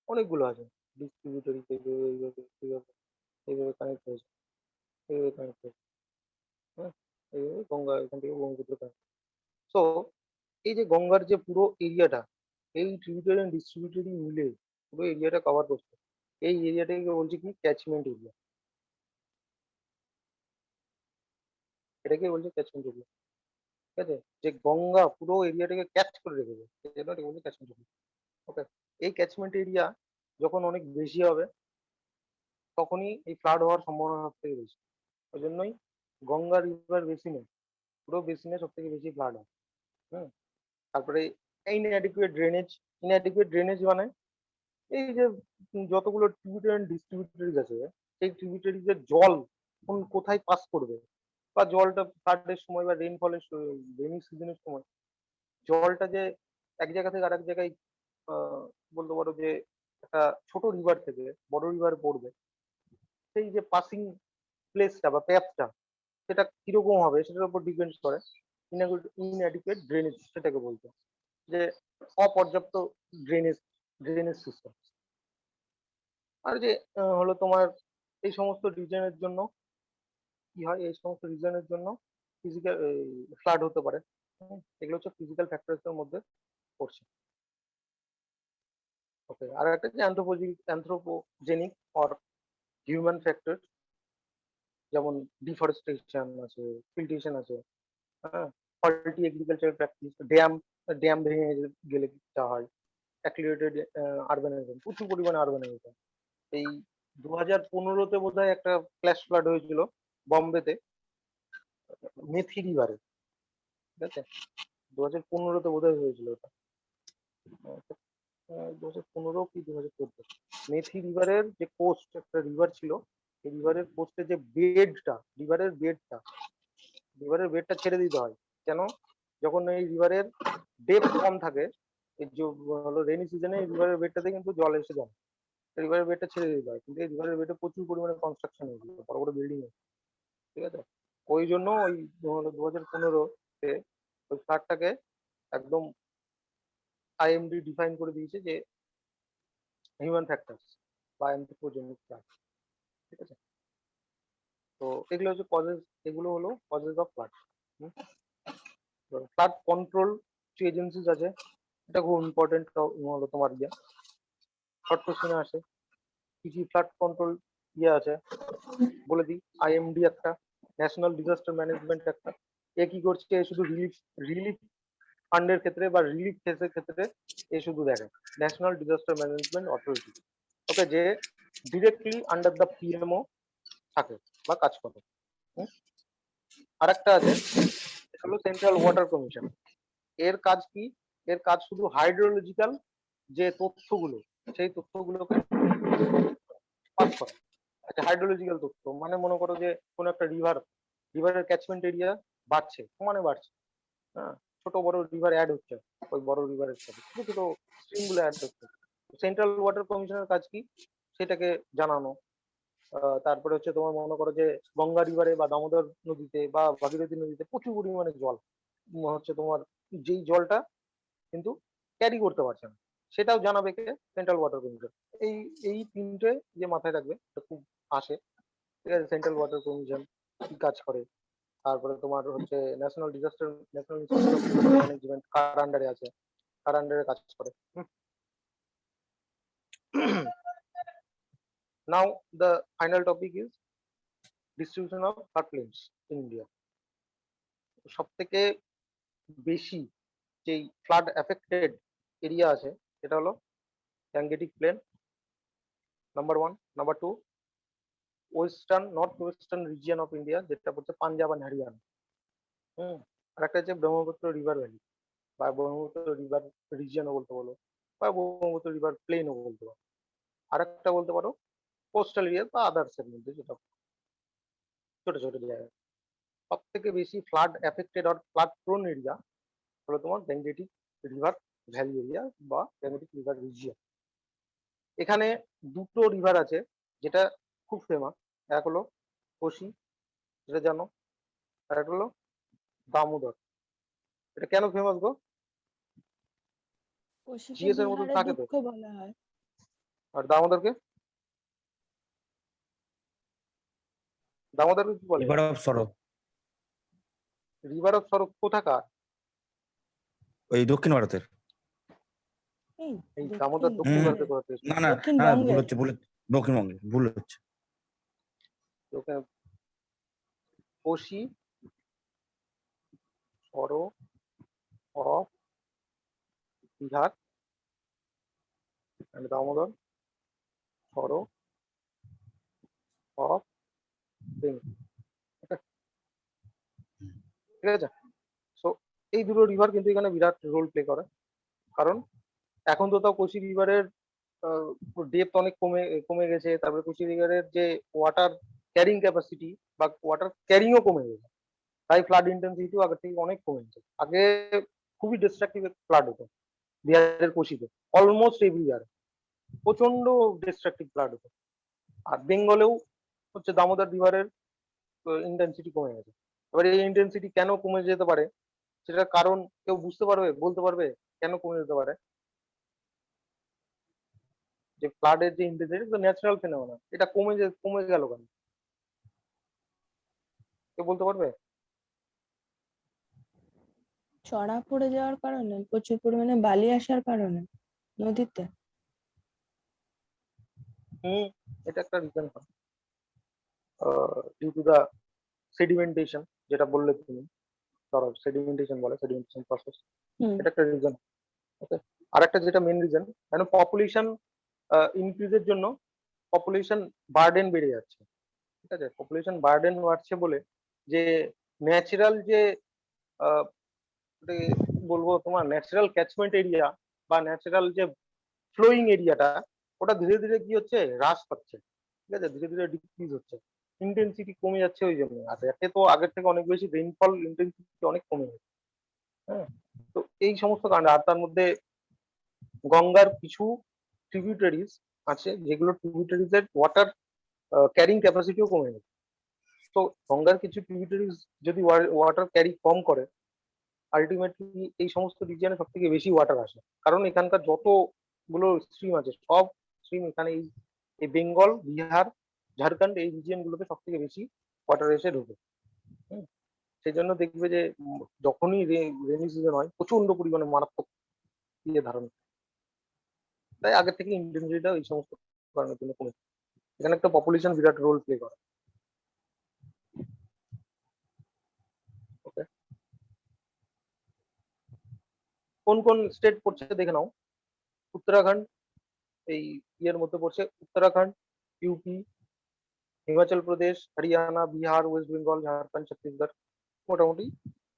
[SPEAKER 1] অনেকগুলো আছে। ডিস্ট্রিবিউটারি এইভাবে এইভাবে এইভাবে কানেক্ট হয়েছে, এইভাবে কানেক্ট হয়েছে। হ্যাঁ, এইভাবে গঙ্গা এখান থেকে ব্রহ্মপুত্র কানেক্ট। সো এই যে গঙ্গার যে পুরো এরিয়াটা, এই ট্রিবিউটারি এন্ড ডিস্ট্রিবিউটারি মিলে পুরো এরিয়াটা কভার করছে, এই এরিয়াটাকে বলছি কি ক্যাচমেন্ট এরিয়া। এটাকে বলছে ক্যাচমেন্ট এরিয়া। ঠিক আছে, যে গঙ্গা পুরো এরিয়াটাকে ক্যাচ করে রেখেছে, সেই জন্য এটাকে বলছে ক্যাচমেন্ট এরিয়া। ওকে, এই ক্যাচমেন্ট এরিয়া যখন অনেক বেশি হবে তখনই এই ফ্লাড হওয়ার সম্ভাবনা সব থেকে বেশি। ওই জন্যই গঙ্গা রিভার বেসিনে, পুরো বেসিনে সব থেকে বেশি ফ্লাড হয়। হুম, তারপরে ইনঅ্যাডিকুয়েট ড্রেনেজ, ইনঅ্যাডিকুয়েট ড্রেনেজ মানে এই যে যতগুলো ট্রিবিউটারি এন্ড ডিস্ট্রিবিউটারিজ আছে, সেই ট্রিবিউটারিজ এর জল কোথায় পাস করবে, বা জলটা ফ্লাডের সময় বা রেইনফলের রেইনি সিজনের সময় জলটা যে এক জায়গা থেকে আরেক জায়গায় আহ, বলতে পারো যে একটা ছোট রিভার থেকে বড় রিভার পড়বে, সেই যে পাসিং প্লেসটা বা প্যাথটা সেটা কিরকম হবে সেটার উপর ডিপেন্ড করে ইনঅ্যাডিকুয়েট ড্রেনেজ, সেটাকে বলতে, যে অপর্যাপ্ত ড্রেনেজ, ড্রেনেজ সিস্টেম। আর যে হলো তোমার এই সমস্ত রিজনের জন্য কি হয়, এই সমস্ত রিজনের জন্য ফিজিক্যাল ফ্লাড হতে পারে। এগুলো হচ্ছে ফিজিক্যাল ফ্যাক্টরস এর মধ্যে পড়ছে। ওকে, আর একটা যে অ্যান্থ্রোপোজেনিক অর হিউম্যান ফ্যাক্টর, যেমন ডিফরেস্টেশন আছে, ফিল্ট্রেশন আছে, হ্যাঁ, faulty agriculture practice, dam, dam ভেঙে গেলে যা হয়, অ্যাক্লিউটেড আরবানাইজেশন, প্রচুর পরিমাণে আরবানাইজেশন। এই 2015-তে বোধহয় একটা ফ্ল্যাশ ফ্লাড হয়েছিল বম্বেতে, মেথি রিভারে। ঠিক আছে, 2015-তে বোধহয় হয়েছিল ওটা, 2015 কি 2014। মেথি রিভারের যে কোস্ট, একটা রিভার ছিল, এই রিভারের কোস্টে যে বেডটা, রিভারের বেডটা ছেড়ে দিতে হয়। কেন? যখন এই রিভারের ডেপথ কম থাকে, এই যে হলো রেনি সিজনে এই রিভারের বেডটাতে কিন্তু জল এসে যায়, রিভারের বেডটা ছেড়ে দিতে হয়, কিন্তু এই রিভারের বেডে প্রচুর পরিমাণে কনস্ট্রাকশন হয়েছিল, বড় বড় বিল্ডিং হয়েছে, ঠিক আছে। ওই জন্য ওই 2015-তে ওই ফ্লাডটাকে একদম আইএমডি ডিফাইন করে দিয়েছে যে হিউম্যান ফ্যাক্টরস বা অ্যানথ্রোপোজেনিক ফ্লাড, ঠিক আছে। তো এগুলো হচ্ছে কজেস, এগুলো হলো causes of flood. Flood control কিছু এজেন্সিস আছে, এটা খুব ইম্পর্টেন্ট হলো তোমার শর্ট কোশ্চেনে আসে কি কি ফ্লাড কন্ট্রোল আছে বলে দিই। আইএমডি একটা, ন্যাশনাল ডিজাস্টার ম্যানেজমেন্ট একটা। এ কি করছে, শুধু রিলিফ রিলিফ ফান্ডের ক্ষেত্রে বা রিলিফ কেসের ক্ষেত্রে এ শুধু দেখে, ন্যাশনাল ডিজাস্টার ম্যানেজমেন্ট অথরিটি, ওকে, যে ডিরেক্টলি আন্ডার দ্য পিএমও থাকে বা কাজ করে। আর একটা আছে, এটা হলো সেন্ট্রাল ওয়াটার কমিশন। এর কাজ কি, এর কাজ শুধু হাইড্রোলজিক্যাল যে তথ্যগুলো, সেই তথ্যগুলোকে পাস করা। আচ্ছা, হাইড্রোলজিক্যাল তথ্য মানে মনে করো যে কোনো একটা রিভারের ক্যাচমেন্ট এরিয়া বাড়ছে, সমানে বাড়ছে, হ্যাঁ, ছোট বড় রিভার অ্যাড হচ্ছে, ওই বড় রিভারের সাথে ছোট ছোট স্ট্রিম গুলো অ্যাড হচ্ছে। সেন্ট্রাল ওয়াটার কমিশনের কাজ কি, সেটাকে জানানো। তারপরে হচ্ছে তোমার মনে করো যে গঙ্গা রিভারে বা দামোদর নদীতে বা ভাগীরথী নদীতে প্রচুর পরিমাণে জল হচ্ছে, তোমার যেই জলটা কিন্তু ক্যারি করতে পারছে না, সেটাও জানাবে কে, সেন্ট্রাল ওয়াটার কমিশন। এই এই তিনটে যে মাথায় রাখবে, এটা খুব আসে, ঠিক আছে। সেন্ট্রাল ওয়াটার কমিশন কি কাজ করে, তারপরে তোমার হচ্ছে ন্যাশনাল ইনস্টিটিউট অফ ম্যানেজমেন্ট কার আন্ডারে আছে, কার আন্ডারে কাজ করে। Now the final topic is distribution of flood plains in India. সব থেকে বেশি যেই ফ্লাড এফেক্টেড এরিয়া আছে সেটা হলো Gangetic plain, number 1। Number 2, north western region of India, যেটা হচ্ছে পাঞ্জাব আর হরিয়ানা। আর একটা হচ্ছে ব্রহ্মপুত্র রিভার ভ্যালি বা ব্রহ্মপুত্র রিভার রিজিয়নও বলতে পারো, বা ব্রহ্মপুত্র রিভার প্লেনও বলতে পারো। আর একটা বলতে পারো কোস্টাল এরিয়া বা আদার্স এর মধ্যে, যেটা ছোট ছোট জায়গা। সব থেকে বেশি ফ্লাড এফেক্টেড আর ফ্লাড প্রোন এরিয়া হলো তোমার গ্যাংগেটিক রিভার ভ্যালি এরিয়া বা গ্যাংগেটিক রিভার রিজিয়ন। এখানে দুটো রিভার আছে যেটা খুব ফেমাস, এক হলো কোশি, যেটা জানো, আর একটা হলো দামোদর। এটা কেন ফেমাস গো?
[SPEAKER 3] কোশিকে
[SPEAKER 1] জিএস এর মতন
[SPEAKER 3] বিহারের
[SPEAKER 1] থাকে তো।
[SPEAKER 3] দুঃখ বলা হয়।
[SPEAKER 1] আর দামোদরকে, দামোদরকে কি বলে?
[SPEAKER 4] River of sorrow,
[SPEAKER 1] river of sorrow কোথাকার?
[SPEAKER 4] ওই দক্ষিণ ভারতের।
[SPEAKER 3] এই
[SPEAKER 1] এই
[SPEAKER 3] দক্ষিণ
[SPEAKER 1] দামোদর দক্ষিণ
[SPEAKER 4] হুম।
[SPEAKER 1] ভারতে কোথা থেকে এসেছে?
[SPEAKER 4] না না না, ভুল
[SPEAKER 3] দক্ষিণবঙ্গের।
[SPEAKER 4] হচ্ছে, দক্ষিণবঙ্গে ভুল হচ্ছে।
[SPEAKER 1] ওখানে Kosi, sorrow of Bihar, and Damodar sorrow of Bengal, ঠিক আছে। সো এই দুটো রিভার কিন্তু এখানে বিরাট রোল প্লে করে, কারণ এখন তো তাও কোশি রিভারের ডেপথ অনেক কমে কমে গেছে। তারপরে কোশি রিভারের যে ওয়াটার ক্যারিং ক্যাপাসিটি বা ওয়াটার ক্যারিংও কমে গেছে, তাই ফ্লাড ইন্টেন্সিটিও আগের থেকে অনেক কমে গেছে। আগে খুবই ডিস্ট্রাকটিভ ফ্লাড হতো বিহারের কোশিতে, অলমোস্ট এভরি ইয়ার প্রচন্ড ডিস্ট্রাকটিভ ফ্লাড হতো। আর বেঙ্গলেও হচ্ছে দামোদর রিভারের ইন্টেন্সিটি কমে গেছে। এবার এই ইন্টেন্সিটি কেন কমে যেতে পারে, সেটার কারণ কেউ বুঝতে পারবে, বলতে পারবে কেন কমে যেতে পারে? যে ফ্লাডের যে ইন্টেন্সিটি, তো ন্যাচারাল ফেনোমেনন, এটা কমে গেল কেন, কেউ বলতে পারবে?
[SPEAKER 3] চড়া পড়ে যাওয়ার কারণে, প্রচুর পরিমাণে বালি আসার কারণে নদীতে।
[SPEAKER 1] হুম, এটা একটা রিজন হয়, ডিউ টু দা সেডিমেন্টেশন, যেটা বললে তুমি, ধরো সেডিমেন্টেশন বলে, সেডিমেন্টেশন প্রসেস,
[SPEAKER 3] হুম।
[SPEAKER 1] এটা একটা রিজন। ওকে, আর একটা যেটা মেন রিজন, কেন পপুলেশন ইনক্রিজের জন্য পপুলেশন বার্ডেন বেড়ে যাচ্ছে, ঠিক আছে। পপুলেশন বার্ডেন বাড়ছে বলে যে ন্যাচারাল যে আহ, মানে বলবো তোমার ন্যাচারাল ক্যাচমেন্ট এরিয়া বা ন্যাচারাল যে ফ্লোয়িং এরিয়াটা, ওটা ধীরে ধীরে কি হচ্ছে, হ্রাস পাচ্ছে, ঠিক আছে, ধীরে ধীরে ডিক্রিজ হচ্ছে, ইন্টেন্সিটি কমে যাচ্ছে ওই জন্য। আর একে তো আগের থেকে অনেক বেশি রেইনফল ইন্টেন্সিটি অনেক কমে গেছে, হ্যাঁ। তো এই সমস্ত কারণে, আর তার মধ্যে গঙ্গার কিছু ট্রিবিউটারিজ আছে যেগুলো ট্রিবিউটারিজ এর ওয়াটার ক্যারিং ক্যাপাসিটিও কমে গেছে। তো গঙ্গার কিছু ট্রিবিউটারিজ যদি ওয়াটার ক্যারি কম করে, আলটিমেটলি এই সমস্ত রিজিয়নে সব থেকে বেশি ওয়াটার আসে, কারণ এখানকার যতগুলো স্ট্রিম আছে সব স্ট্রিম এখানে এই বেঙ্গল, বিহার, ঝাড়খণ্ড এই রিজিয়ন গুলোতে সব থেকে বেশি ওয়াটার এসে ঢোকে। হুম, সেই জন্য দেখবে যে যখনই রেনি সিজন হয় প্রচন্ড পরিমাণে মারাত্মক ইয়ে ধারণ করে। তাই আগে থেকে ইন্টেন্সিটিটা এই সমস্ত কারণের জন্য কমে যায়। এখানে একটা পপুলেশন বিরাট রোল প্লে করে। ওকে, কোন কোন স্টেট পড়ছে দেখে নাও। উত্তরাখণ্ড এই ইয়ের মধ্যে পড়ছে, উত্তরাখণ্ড, ইউপি, হিমাচল প্রদেশ, হরিয়ানা, বিহার, ওয়েস্ট বেঙ্গল, ঝাড়খণ্ড, ছত্তিশগড়, মোটামুটি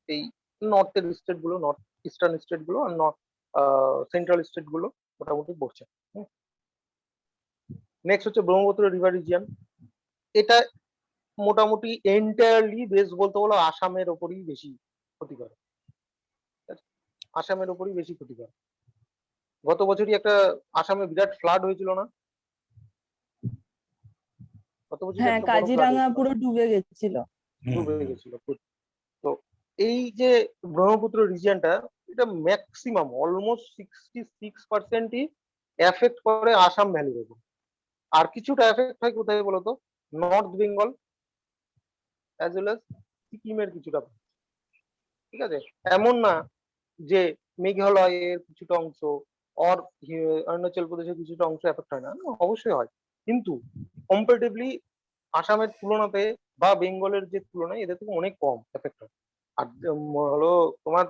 [SPEAKER 1] এই নর্থের স্টেট গুলো, নর্থ ইস্টার্ন স্টেট গুলো আর সেন্ট্রাল স্টেট গুলো মোটামুটি পড়ছে। নেক্সট হচ্ছে ব্রহ্মপুত্র রিভার রিজিয়ন। এটা মোটামুটি এন্টায়ারলি বেস বলতে বলো আসামের ওপরই বেশি ক্ষতি করে, আসামের ওপরই বেশি ক্ষতি করে। গত বছরই একটা আসামে বিরাট ফ্লাড হয়েছিল না? গত বছর
[SPEAKER 3] হ্যাঁ,
[SPEAKER 1] একটা বড় ফ্লাড
[SPEAKER 3] কাজিরাঙা
[SPEAKER 1] হয়েছিল,
[SPEAKER 3] পুরো ডুবে গেছিল।
[SPEAKER 1] ডুবে গেছিল। তো এই যে ব্রহ্মপুত্র রিজিয়নটা, এটা ম্যাক্সিমাম অলমোস্ট 66%ই এফেক্ট করে আসাম ভ্যালির উপর। আর কিছুটা এফেক্ট হয় কোথায় বলতো, north Bengal as well as সিকিমের কিছুটা। ঠিক আছে, এমন না যে মেঘালয়ের কিছুটা অংশ আর অরুণাচল প্রদেশের কিছুটা অংশ এফেক্ট হয় না, অবশ্যই হয়, কিন্তু কম্পারেটিভলি আসামের তুলনাতে বা বেঙ্গলের যে তুলনায় এদের থেকে অনেক কম এফেক্ট হয়। আর হলো তোমার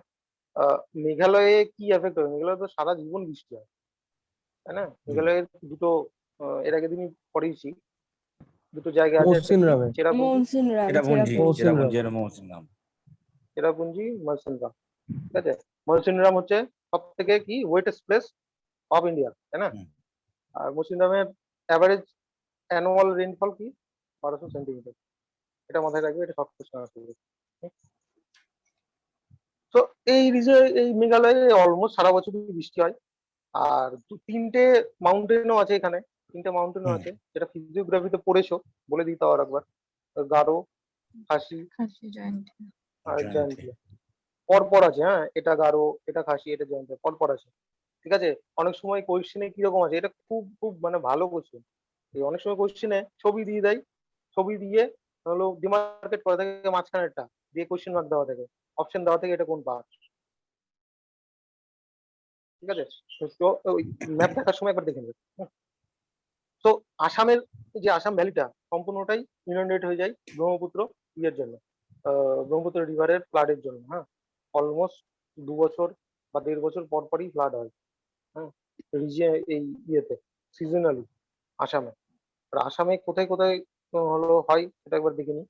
[SPEAKER 1] মেঘালয়ে কি এফেক্ট হয়, মেঘালয়ে তো সারা জীবন বৃষ্টি হয়, তাই না? মেঘালয়ের দুটো এর আগের দিনই পড়েছি, দুটো জায়গা আছে, একটা
[SPEAKER 2] মৌসিন
[SPEAKER 1] কি
[SPEAKER 2] রামে।
[SPEAKER 1] চেরাপুঞ্জি,
[SPEAKER 4] চেরাপুঞ্জি,
[SPEAKER 2] মৌসিনরাম।
[SPEAKER 4] চেরাপুঞ্জির মৌসিনরাম।
[SPEAKER 1] চেরাপুঞ্জি, মৌসিনরাম। ঠিক আছে, মৌসিনরাম হচ্ছে সব থেকে কি ওয়েটেস্ট প্লেস অফ ইন্ডিয়া, তাই না?
[SPEAKER 4] হুম।
[SPEAKER 1] আর মৌসিনরামের অ্যাভারেজ অ্যানুয়াল রেইনফল কি 1200 সেন্টিমিটার। এটা মাথায় রাখবে, এটা সব কিছু জানা থাকবে। তো এই মেঘালয়ে অলমোস্ট সারা বছরই বৃষ্টি হয়। আর তিনটে মাউন্টেনও আছে এখানে, তিনটে মাউন্টেনও
[SPEAKER 4] হুম।
[SPEAKER 1] আছে যেটা ফিজিওগ্রাফিতে পড়েছো, বলে দিতে আর একবার। গারো, খাসি
[SPEAKER 5] খাসি জয়েন্ট।
[SPEAKER 1] আর
[SPEAKER 4] জয়ন্তী।
[SPEAKER 1] জয়ন্তীয়া পরপর আছে। হ্যাঁ, এটা গারো, এটা খাসি, এটা জয়ন্তীয়া পরপর আছে। ঠিক আছে, অনেক সময় কোয়েশ্চেনে কিরকম আছে, এটা খুব খুব মানে ভালো কোয়েশ্চেন। অনেক সময় কোয়েশ্চেনে ছবি দিয়ে দেয়, ছবি দিয়ে হলো ডিমার্কেট করা থাকে মাঝখানেরটা দিয়ে কোয়েশ্চেন মার্ক দেওয়া থাকে, অপশন দেওয়া থাকে এটা কোন পার্ট। ঠিক আছে, তো ওই ম্যাপ দেখার সময় একবার দেখে নেবে। তো আসামের যে আসাম ভ্যালিটা সম্পূর্ণটাই ইনন্ডেট হয়ে যায় ব্রহ্মপুত্র ইয়ের জন্য, ব্রহ্মপুত্র রিভারের ফ্লাডের জন্য। হ্যাঁ, অলমোস্ট 2 বছর বা 1.5 বছর পর পরই ফ্লাড হয়। হ্যাঁ, এই ইয়েতে সিজনালি আসামে। আর আসামে কোথায় কোথায় হলো হয় সেটা একবার দেখে নিই।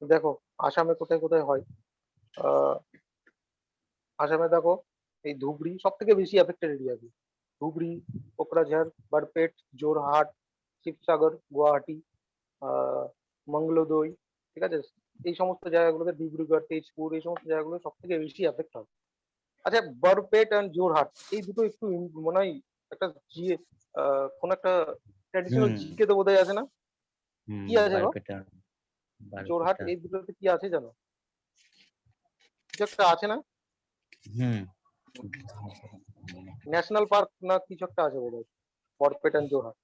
[SPEAKER 1] দেখো আসামে কোথায় কোথায় হয়। আহ আসামে দেখো এই ধুবড়ি সব থেকে বেশি এফেক্টেড এরিয়া। ধুবড়ি, কোকরাঝাড়, বরপেট, জোরহাট, শিবসাগর, গুয়াহাটি, মঙ্গলদৈ। ঠিক আছে, এই সমস্ত জায়গাগুলোতে ডিব্রুগড়, তেজপুর, এই সমস্ত জায়গাগুলো সব থেকে বেশি এফেক্ট হবে। আচ্ছা, বরপেট অ্যান্ড জোরহাট এই দুটো একটু মনে হয় একটা জিএ কোন একটা ট্র্যাডিশনাল
[SPEAKER 4] হুম।
[SPEAKER 1] জিকে তো বোধহয় আছে না?
[SPEAKER 4] হুম,
[SPEAKER 1] কি আছে গো?
[SPEAKER 4] বারপেটা।
[SPEAKER 1] জোরহাট
[SPEAKER 4] বারপেটা।
[SPEAKER 1] এই দুটোতে কি আছে জানো? কিছু একটা আছে না?
[SPEAKER 4] হুম।
[SPEAKER 1] ন্যাশনাল পার্ক না কিছু একটা আছে বোধহয়, বরপেট অ্যান্ড জোরহাট।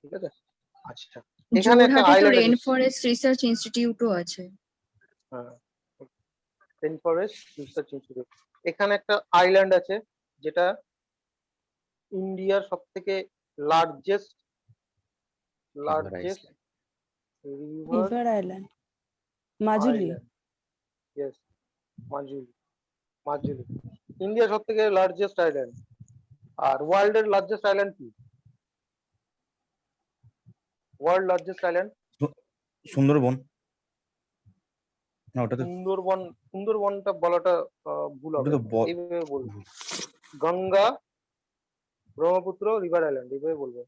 [SPEAKER 1] ঠিক আছে, আচ্ছা, এখানে একটা
[SPEAKER 5] জোরহাটে তো
[SPEAKER 1] আইল্যান্ড
[SPEAKER 5] রেন
[SPEAKER 1] আছে।
[SPEAKER 5] ফরেস্ট রিসার্চ ইনস্টিটিউটও আছে।
[SPEAKER 1] হ্যাঁ, রেন ফরেস্ট রিসার্চ ইনস্টিটিউট। এখানে একটা আইল্যান্ড আছে যেটা ইন্ডিয়ার সব থেকে largest largest river
[SPEAKER 3] river island, Majuli.
[SPEAKER 1] Island. Yes, Majuli. Majuli ইন্ডিয়ার সব থেকে লার্জেস্ট আইল্যান্ড। আর ওয়ার্ল্ড এর লার্জেস্ট আইল্যান্ড কি? World largest island
[SPEAKER 4] Sundarban. না, ওটা তো
[SPEAKER 1] সুন্দরবন। সুন্দরবনটা বলাটা ভুল
[SPEAKER 4] ওটা
[SPEAKER 1] হবে,
[SPEAKER 4] তো
[SPEAKER 1] এইভাবে বলবো গঙ্গা, ব্রহ্মপুত্র, রিভার আইল্যান্ড, এইভাবে বলবো।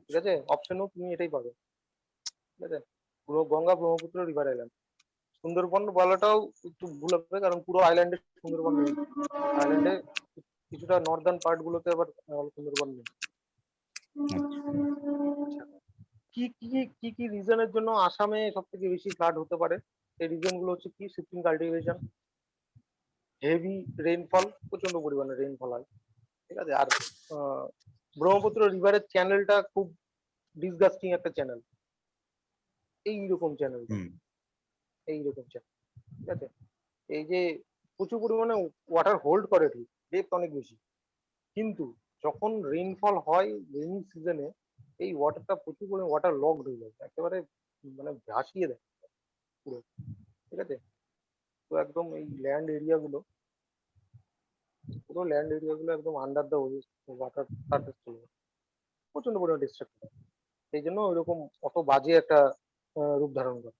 [SPEAKER 1] ঠিক আছে, অপশনও তুমি এটাই পাবে। ঠিক আছে, গঙ্গা, ব্রহ্মপুত্র, রিভার আইল্যান্ড। সুন্দরবন বলাটাও একটু ভুল হবে, কারণ পুরো আইল্যান্ডে সুন্দরবন নেই। আইল্যান্ডে কিছুটা নর্দার্ন পার্ট গুলোতে আবার সুন্দরবন নেই। কি কি কি কি রিজনের জন্য আসামে সব থেকে বেশি ফ্লাড হতে পারে? এই রিজন গুলো হচ্ছে কি, শিফটিং কাল্টিভেশন, হেভি রেইনফল, প্রচন্ড পরিমাণে রেইনফল হয়, ঠিক আছে। আর ব্রহ্মপুত্র রিভারের চ্যানেলটা খুব ডিসগাস্টিং একটা চ্যানেল, এইরকম চ্যানেল, এইরকম চ্যানেল, ঠিক আছে। এই যে প্রচুর পরিমাণে ওয়াটার হোল্ড করে, ঠিক ডেপথ অনেক বেশি, কিন্তু যখন রেইনফল হয় রেইনি সিজনে, এই ওয়াটারটা প্রচুর পরিমাণে ওয়াটার লকড হয়ে যায়, একেবারে মানে ভাসিয়ে দেয় পুরো, ঠিক আছে। তো একদম এই ল্যান্ড এরিয়া গুলো, পুরো ল্যান্ড এরিয়া গুলো একদম আন্ডার দ্য ওয়াটার সারফেস চলে যায়, প্রচন্ড পরিমাণে ডিস্ট্রাক্ট হয়। সেই জন্য ওইরকম অত বাজে একটা রূপ ধারণ করে,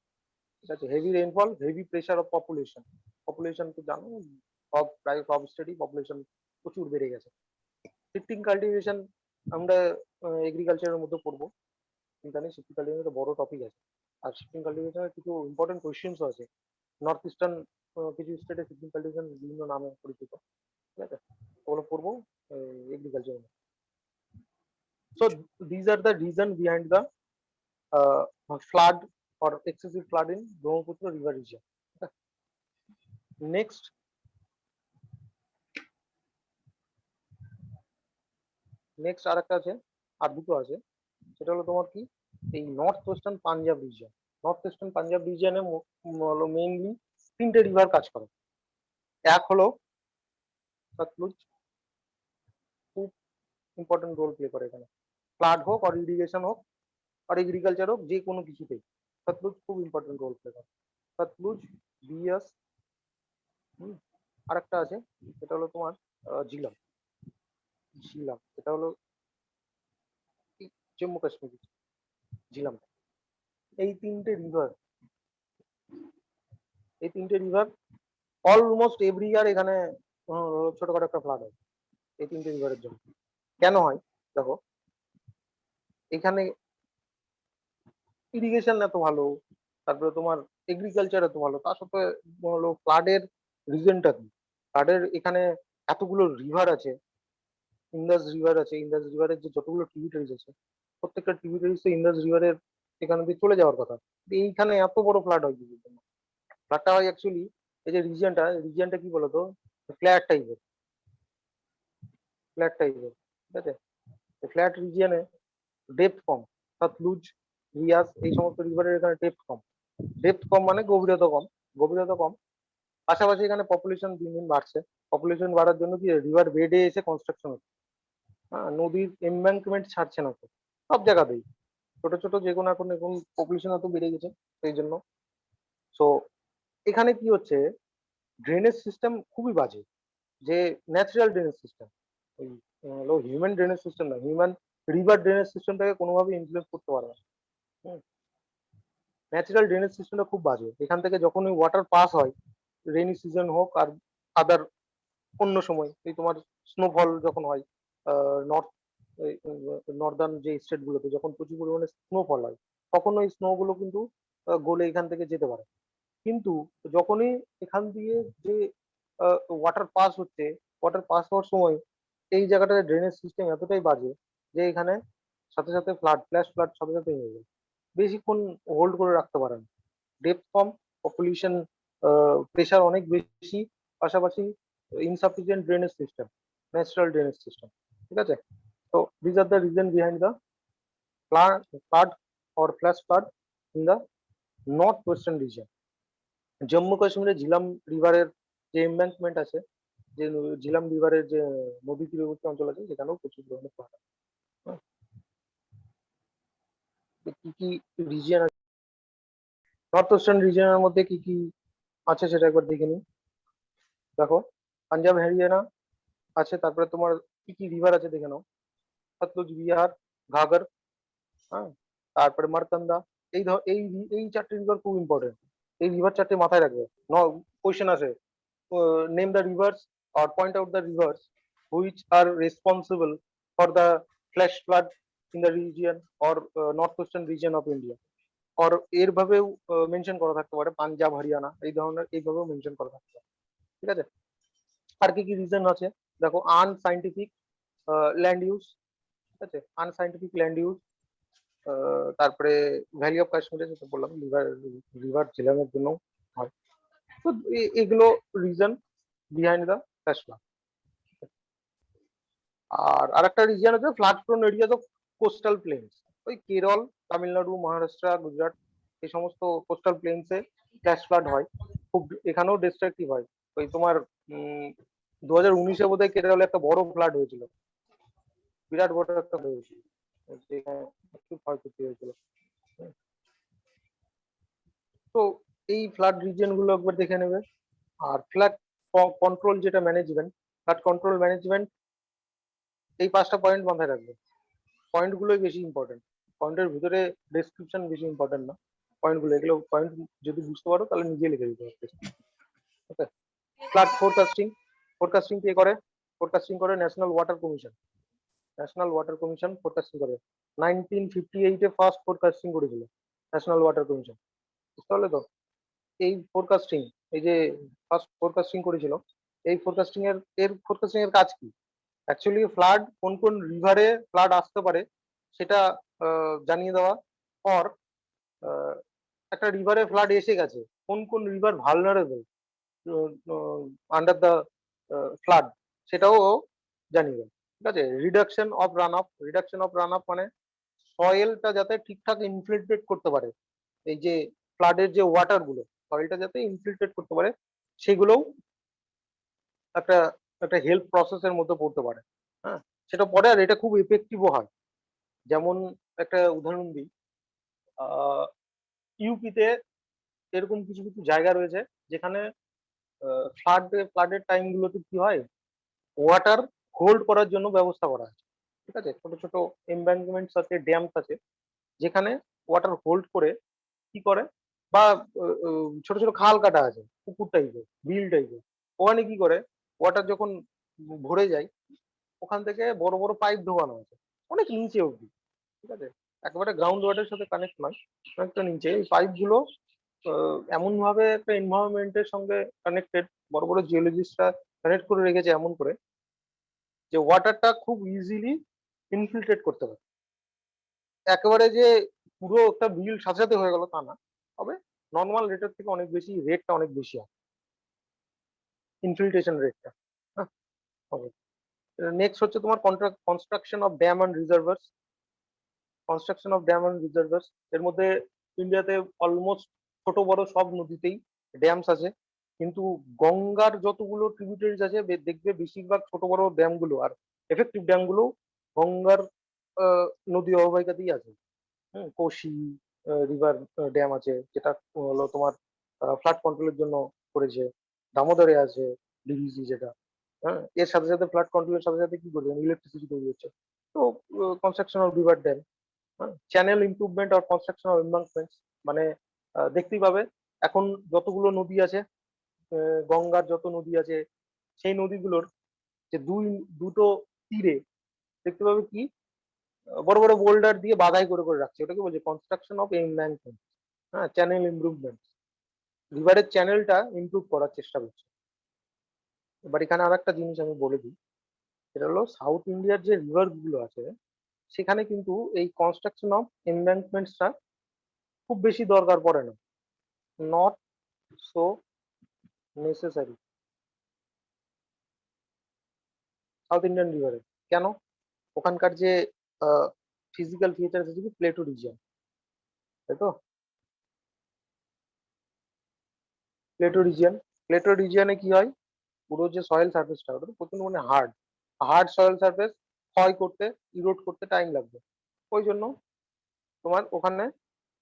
[SPEAKER 1] ঠিক আছে। Heavy rainfall, heavy pressure of population, population তো জানো, সব প্রায় সব স্টেটই পপুলেশন প্রচুর বেড়ে গেছে। শিফটিং কাল্টিভেশন আমরা এগ্রিকালচারের মধ্যে পড়বো, চিন্তা নেই, শিফটিং কাল্টিভেশন একটা বড় টপিক আছে। আর শিফটিং কাল্টিভেশনের কিছু ইম্পর্টেন্ট কোয়েশ্চেন্স আছে। নর্থ ইস্টার্ন কিছু স্টেটে শিফটিং কাল্টিভেশন বিভিন্ন নামে পরিচিত, ঠিক আছে, ওগুলো পড়বো agriculture. So these are the reason behind the flood or excessive flood in Brahmaputra river region. Okay. Next, আর একটা আছে, আর দুটো আছে, সেটা হলো তোমার কি, এই north western Punjab region. North western Punjab রিজিয়নে হলো মেইনলি তিনটে রিভার কাজ করে। এক হলো সতলুজ, খুব ইম্পর্টেন্ট রোল প্লে করে এখানে, ফ্লাড হোক আর ইরিগেশন হোক আর এগ্রিকালচার হোক, যে কোনো কিছুতেই সতলুজ খুব ইম্পর্টেন্ট রোল প্লে করে। সতলুজ, বিয়াস, আর একটা আছে সেটা হলো তোমার ঝিলাম। ঝিলাম এটা হলো জম্মু কাশ্মীর ঝিলাম। এই তিনটে রিভার, অলমোস্ট এভরি ইয়ার এখানে ছোটখাটো একটা ফ্লাড হয় এই তিনটে রিভারের জন্য। কেন হয় দেখো, এখানে ইরিগেশন এত ভালো, তারপরে তোমার এগ্রিকালচার এত ভালো, তার সাথে হলো ফ্লাডের রিজনটা কি, ফ্লাডের এখানে এতগুলো রিভার আছে, ইন্দাস রিভার আছে, ইন্দাস রিভারের যে যতগুলো ট্রিবিউটারিজ আছে, প্রত্যেকটা ট্রিবিউটারিজ তো ইন্দাস রিভারের এখানে দিয়ে চলে যাওয়ার কথা। এইখানে এত বড় ফ্লাড হয় কি জন্য? ফ্লাডটা হয় অ্যাকচুয়ালি এই যে রিজিয়নটা কি বলতো, ফ্ল্যাট টাইপের, ঠিক আছে। ফ্ল্যাট রিজিয়নে ডেপথ কম, সতলুজ, রিয়াস, এই সমস্ত রিভারের এখানে ডেপথ কম মানে গভীরতা কম। পাশাপাশি এখানে পপুলেশন দিন দিন বাড়ছে, পপুলেশন বাড়ার জন্য কি রিভার বেডে এসে কনস্ট্রাকশন হচ্ছে, হ্যাঁ, নদীর এমব্যাঙ্কমেন্ট ছাড়ছে না তো, সব জায়গাতেই ছোট ছোট যে কোনো এখন এখন পপুলেশন এত বেড়ে গেছে সেই জন্য। সো এখানে কি হচ্ছে, ড্রেনেজ সিস্টেম খুবই বাজে, যে ন্যাচারাল ড্রেনেজ সিস্টেম, ওই হলো হিউম্যান ড্রেনেজ সিস্টেম না, হিউম্যান রিভার ড্রেনেজ সিস্টেমটাকে কোনোভাবে ইনফ্লুয়েন্স করতে পারে না। ন্যাচারাল ড্রেনেজ সিস্টেমটা খুব বাজে। এখান থেকে যখন ওই ওয়াটার পাস হয়, রেনি সিজন হোক আর আদার অন্য সময়, এই তোমার স্নোফল যখন হয় নর্দার্ন যে স্টেট গুলোতে যখন প্রচুর পরিমাণে স্নোফল হয়, তখন ওই স্নো গুলো কিন্তু গলে এখান থেকে যেতে পারে। কিন্তু যখনই এখান দিয়ে যে ওয়াটার পাস হচ্ছে, ওয়াটার পাস হওয়ার সময় এই জায়গাটাতে ড্রেনেজ সিস্টেম এতটাই বাজে যে এখানে সাথে সাথে ফ্ল্যাশ ফ্লাড সাথে সাথে হয়ে যায়, বেশিক্ষণ হোল্ড করে রাখতে পারে না। ডেপথ কম, পপুলেশন প্রেশার অনেক বেশি, পাশাপাশি insufficient drainage system, natural drainage system, ঠিক আছে। তো this are the reason behind the flood or flash flood in the north western reason. Jammu কাশ্মীরে ঝিলাম রিভারের যে এমব্যাঙ্কমেন্ট আছে, যে ঝিলাম রিভারের যে নদী তীরবর্তী অঞ্চল আছে, সেখানেও প্রচুর পরিমাণে ফ্লাড হয়। কি কি রিজিয়ন আছে নর্থ ওয়েস্টার্ন রিজিয়নের মধ্যে, কি কি আছে সেটা একবার দেখে নিই। দেখো, পাঞ্জাব হরিয়ানা আছে, তারপরে তোমার কি কি রিভার আছে দেখে নাও, সতলুজ, বিহার, ঘাগর, হ্যাঁ, তারপরে মারকান্দা। এই চারটে রিভার খুব ইম্পর্টেন্ট, এই রিভার চারটে মাথায় রাখবে। কোয়েশ্চেন আছে, name the rivers or point out the rivers which are responsible for the flash flood in the region or northwestern region of India. আর এর ভাবেও মেনশন করা থাকতে পারে, পাঞ্জাব হরিয়ানা এই ধরনের এইভাবেও মেনশন করা থাকতে পারে। ঠিক আছে, আর কি কি রিজন আছে দেখো, আনসাইন্টিফিক ল্যান্ড ইউজ, ঠিক আছে, আনসাইন্টিফিক ল্যান্ড ইউজ, তারপরে ভ্যালি অফ কাশ্মীরে যেটা বললাম, রিভার ঝিলামের জন্য হয়। তো এগুলো reason behind the flash flood. আর আরেকটা রিজন আছে flood prone areas of coastal plains, ওই কেরল, তামিলনাড়ু, মহারাষ্ট্র, গুজরাট এই সমস্ত কোস্টাল প্লেন্সে ফ্ল্যাশ ফ্লাড হয়, খুব এখানেও ডিস্ট্রাকটিভ হয়। ওই তোমার 2019-এ বোধহয় কেরলে একটা বড় ফ্লাড হয়েছিল, বিরাট বড় একটা হয়েছিল, যেখানে প্রচুর ক্ষয়ক্ষতি হয়েছিল। তো এই ফ্লাড রিজন গুলো একবার দেখে নেবে। আর ফ্লাড কন্ট্রোল যেটা ম্যানেজমেন্ট, ফ্লাড কন্ট্রোল ম্যানেজমেন্ট, এই 5টা পয়েন্ট মাথায় রাখবে। পয়েন্ট গুলোই বেশি ইম্পর্টেন্ট, পয়েন্টের ভিতরে ডেসক্রিপশন বেশি ইম্পর্টেন্ট না, পয়েন্ট গুলো, এগুলো পয়েন্ট যদি বুঝতে পারো তাহলে নিজে লিখে দিতে পারবে। ওকে, ফ্লাড ফোরকাস্টিং, ফোরকাস্টিং কে করে? ফোরকাস্টিং করে national water commission, national water commission forecasting করে। 1958-এ ফার্স্ট ফোরকাস্টিং করেছিল ন্যাশনাল ওয়াটার কমিশন, বুঝতে পারলে তো? এই ফোরকাস্টিং, এই যে ফার্স্ট ফোরকাস্টিং করেছিল, এই ফোরকাস্টিং এর কাজ কি? অ্যাকচুয়ালি ফ্লাড কোন কোন রিভারে ফ্লাড আসতে পারে সেটা জানিয়ে দেওয়া। পর একটা রিভারে ফ্লাড এসে গেছে, কোন কোন river vulnerable under the flood, সেটাও জানিয়ে দেয়। ঠিক আছে, reduction of run of, reduction of run of মানে সয়েলটা যাতে ঠিকঠাক ইনফিল্ট্রেট করতে পারে, এই যে ফ্লাডের যে ওয়াটার গুলো, সয়েলটা যাতে ইনফিল্ট্রেট করতে পারে, সেগুলোও একটা একটা হেল্প প্রসেসের মধ্যে পড়তে পারে। হ্যাঁ, সেটা পড়ে, আর এটা খুব ইফেক্টিভও হয়। যেমন একটা উদাহরণ দিই, ইউপিতে এরকম কিছু কিছু জায়গা রয়েছে যেখানে ফ্লাডের টাইম গুলোতে কি হয়, ওয়াটার হোল্ড করার জন্য ব্যবস্থা করা আছে। ঠিক আছে, ছোট ছোট এমব্যাঙ্কমেন্টস আছে, ড্যামস আছে, যেখানে ওয়াটার হোল্ড করে কি করে, বা ছোট ছোট খাল কাটা আছে, পুকুর টাইপের, বিল টাইপের, ওখানে কি করে, ওয়াটার যখন ভরে যায়, ওখান থেকে বড় বড় পাইপ ঢোকানো আছে অনেক নিচে অব্দি। ঠিক আছে, একেবারে গ্রাউন্ড ওয়াটারের সাথে কানেক্ট নয়, অনেকটা নিচে। এই পাইপ গুলো এমন ভাবে একটা এনভায়রনমেন্টের সঙ্গে কানেক্টেড, বড় বড় জিওলজিস্টরা কানেক্ট করে রেখেছে এমন করে, যে ওয়াটারটা খুব ইজিলি ইনফিল্ট্রেট করতে পারে। একেবারে যে পুরো একটা বিল সাথে সাথে হয়ে গেল তা না, তবে নর্মাল রেটের থেকে অনেক বেশি, রেটটা অনেক বেশি হয়, ইনফিল্ট্রেশন রেটটা। হ্যাঁ, হবে। নেক্সট হচ্ছে তোমার construction of dam and reservoirs, construction of dam and reservoirs. এর মধ্যে ইন্ডিয়াতে অলমোস্ট ছোট বড় সব নদীতেই ড্যামস আছে, কিন্তু গঙ্গার যতগুলো ট্রিবিউটারিজ আছে দেখবে বেশিরভাগ ছোট বড় ড্যাম গুলো আর এফেক্টিভ ড্যাম গুলো গঙ্গার নদী অববাহিকাতেই আছে। কোশি রিভার ড্যাম আছে, যেটা হলো তোমার ফ্লাড কন্ট্রোলের জন্য করেছে। দামোদরে আছে ডিভিসি, যেটা হ্যাঁ, এর সাথে সাথে ফ্লাড কন্ট্রোলের সাথে সাথে কি করছে, ইলেকট্রিসিটি তৈরি হচ্ছে। তো construction of river dam, channel improvement আর কনস্ট্রাকশন অফ এমবাঙ্কমেন্টস, মানে দেখতেই পাবে এখন যতগুলো নদী আছে, গঙ্গার যত নদী আছে, সেই নদীগুলোর যে দুটো তীরে দেখতে পাবে কি বড় বড় বোল্ডার দিয়ে বাধাই করে করে রাখছে, ওটাকে বলছে কনস্ট্রাকশন অফ এমব্যাঙ্কমেন্ট। হ্যাঁ, চ্যানেল ইমপ্রুভমেন্ট, রিভারের চ্যানেলটা ইমপ্রুভ করার চেষ্টা করছে। এবার এখানে আর একটা জিনিস আমি বলে দিই, সেটা হলো সাউথ ইন্ডিয়ার যে রিভার গুলো আছে, সেখানে কিন্তু এই কনস্ট্রাকশন অফ এমব্যাঙ্কমেন্টসটা খুব বেশি দরকার পড়ে না, not so necessary south Indian রিভারে। কেন? ওখানকার যে ফিজিক্যাল ফিচার আছে কি, প্লেটো রিজিয়ন, তাই তো? প্লেটো রিজিয়নে কি হয়, পুরো যে সয়েল সারফেসটা, ওটা তো প্রচন্ড মানে হার্ড, হার্ড সয়েল সারফেস, ক্ষয় করতে, ইরোড করতে টাইম লাগবে। ওই জন্য তোমার ওখানে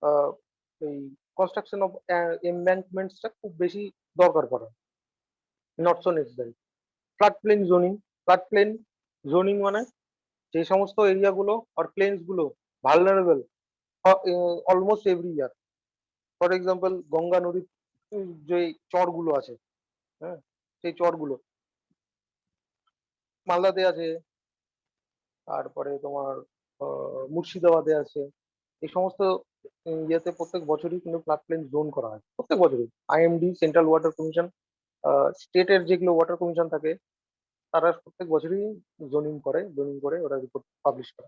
[SPEAKER 1] আহ, এই কনস্ট্রাকশন অফ এমব্যাঙ্কমেন্টসটা খুব বেশি দরকার পড়ে, not so necessary. Flood plain zoning, flood plain zoning মানে যে সমস্ত এরিয়াগুলো আর প্লেন্স গুলো vulnerable almost every year. For example Ganga নদীর যে চরগুলো আছে, হ্যাঁ, সেই চরগুলো মালদাতে আছে, তারপরে তোমার মুর্শিদাবাদে আছে, এই সমস্ত ইয়েতে প্রত্যেক বছরই কিন্তু ফ্লাড প্লেন জোন করা হয় প্রত্যেক বছরই। আইএমডি, সেন্ট্রাল ওয়াটার কমিশন, স্টেটের যেগুলো ওয়াটার কমিশন থাকে তারা প্রত্যেক বছরই জোনিং করে ওরা রিপোর্ট পাবলিশ করে।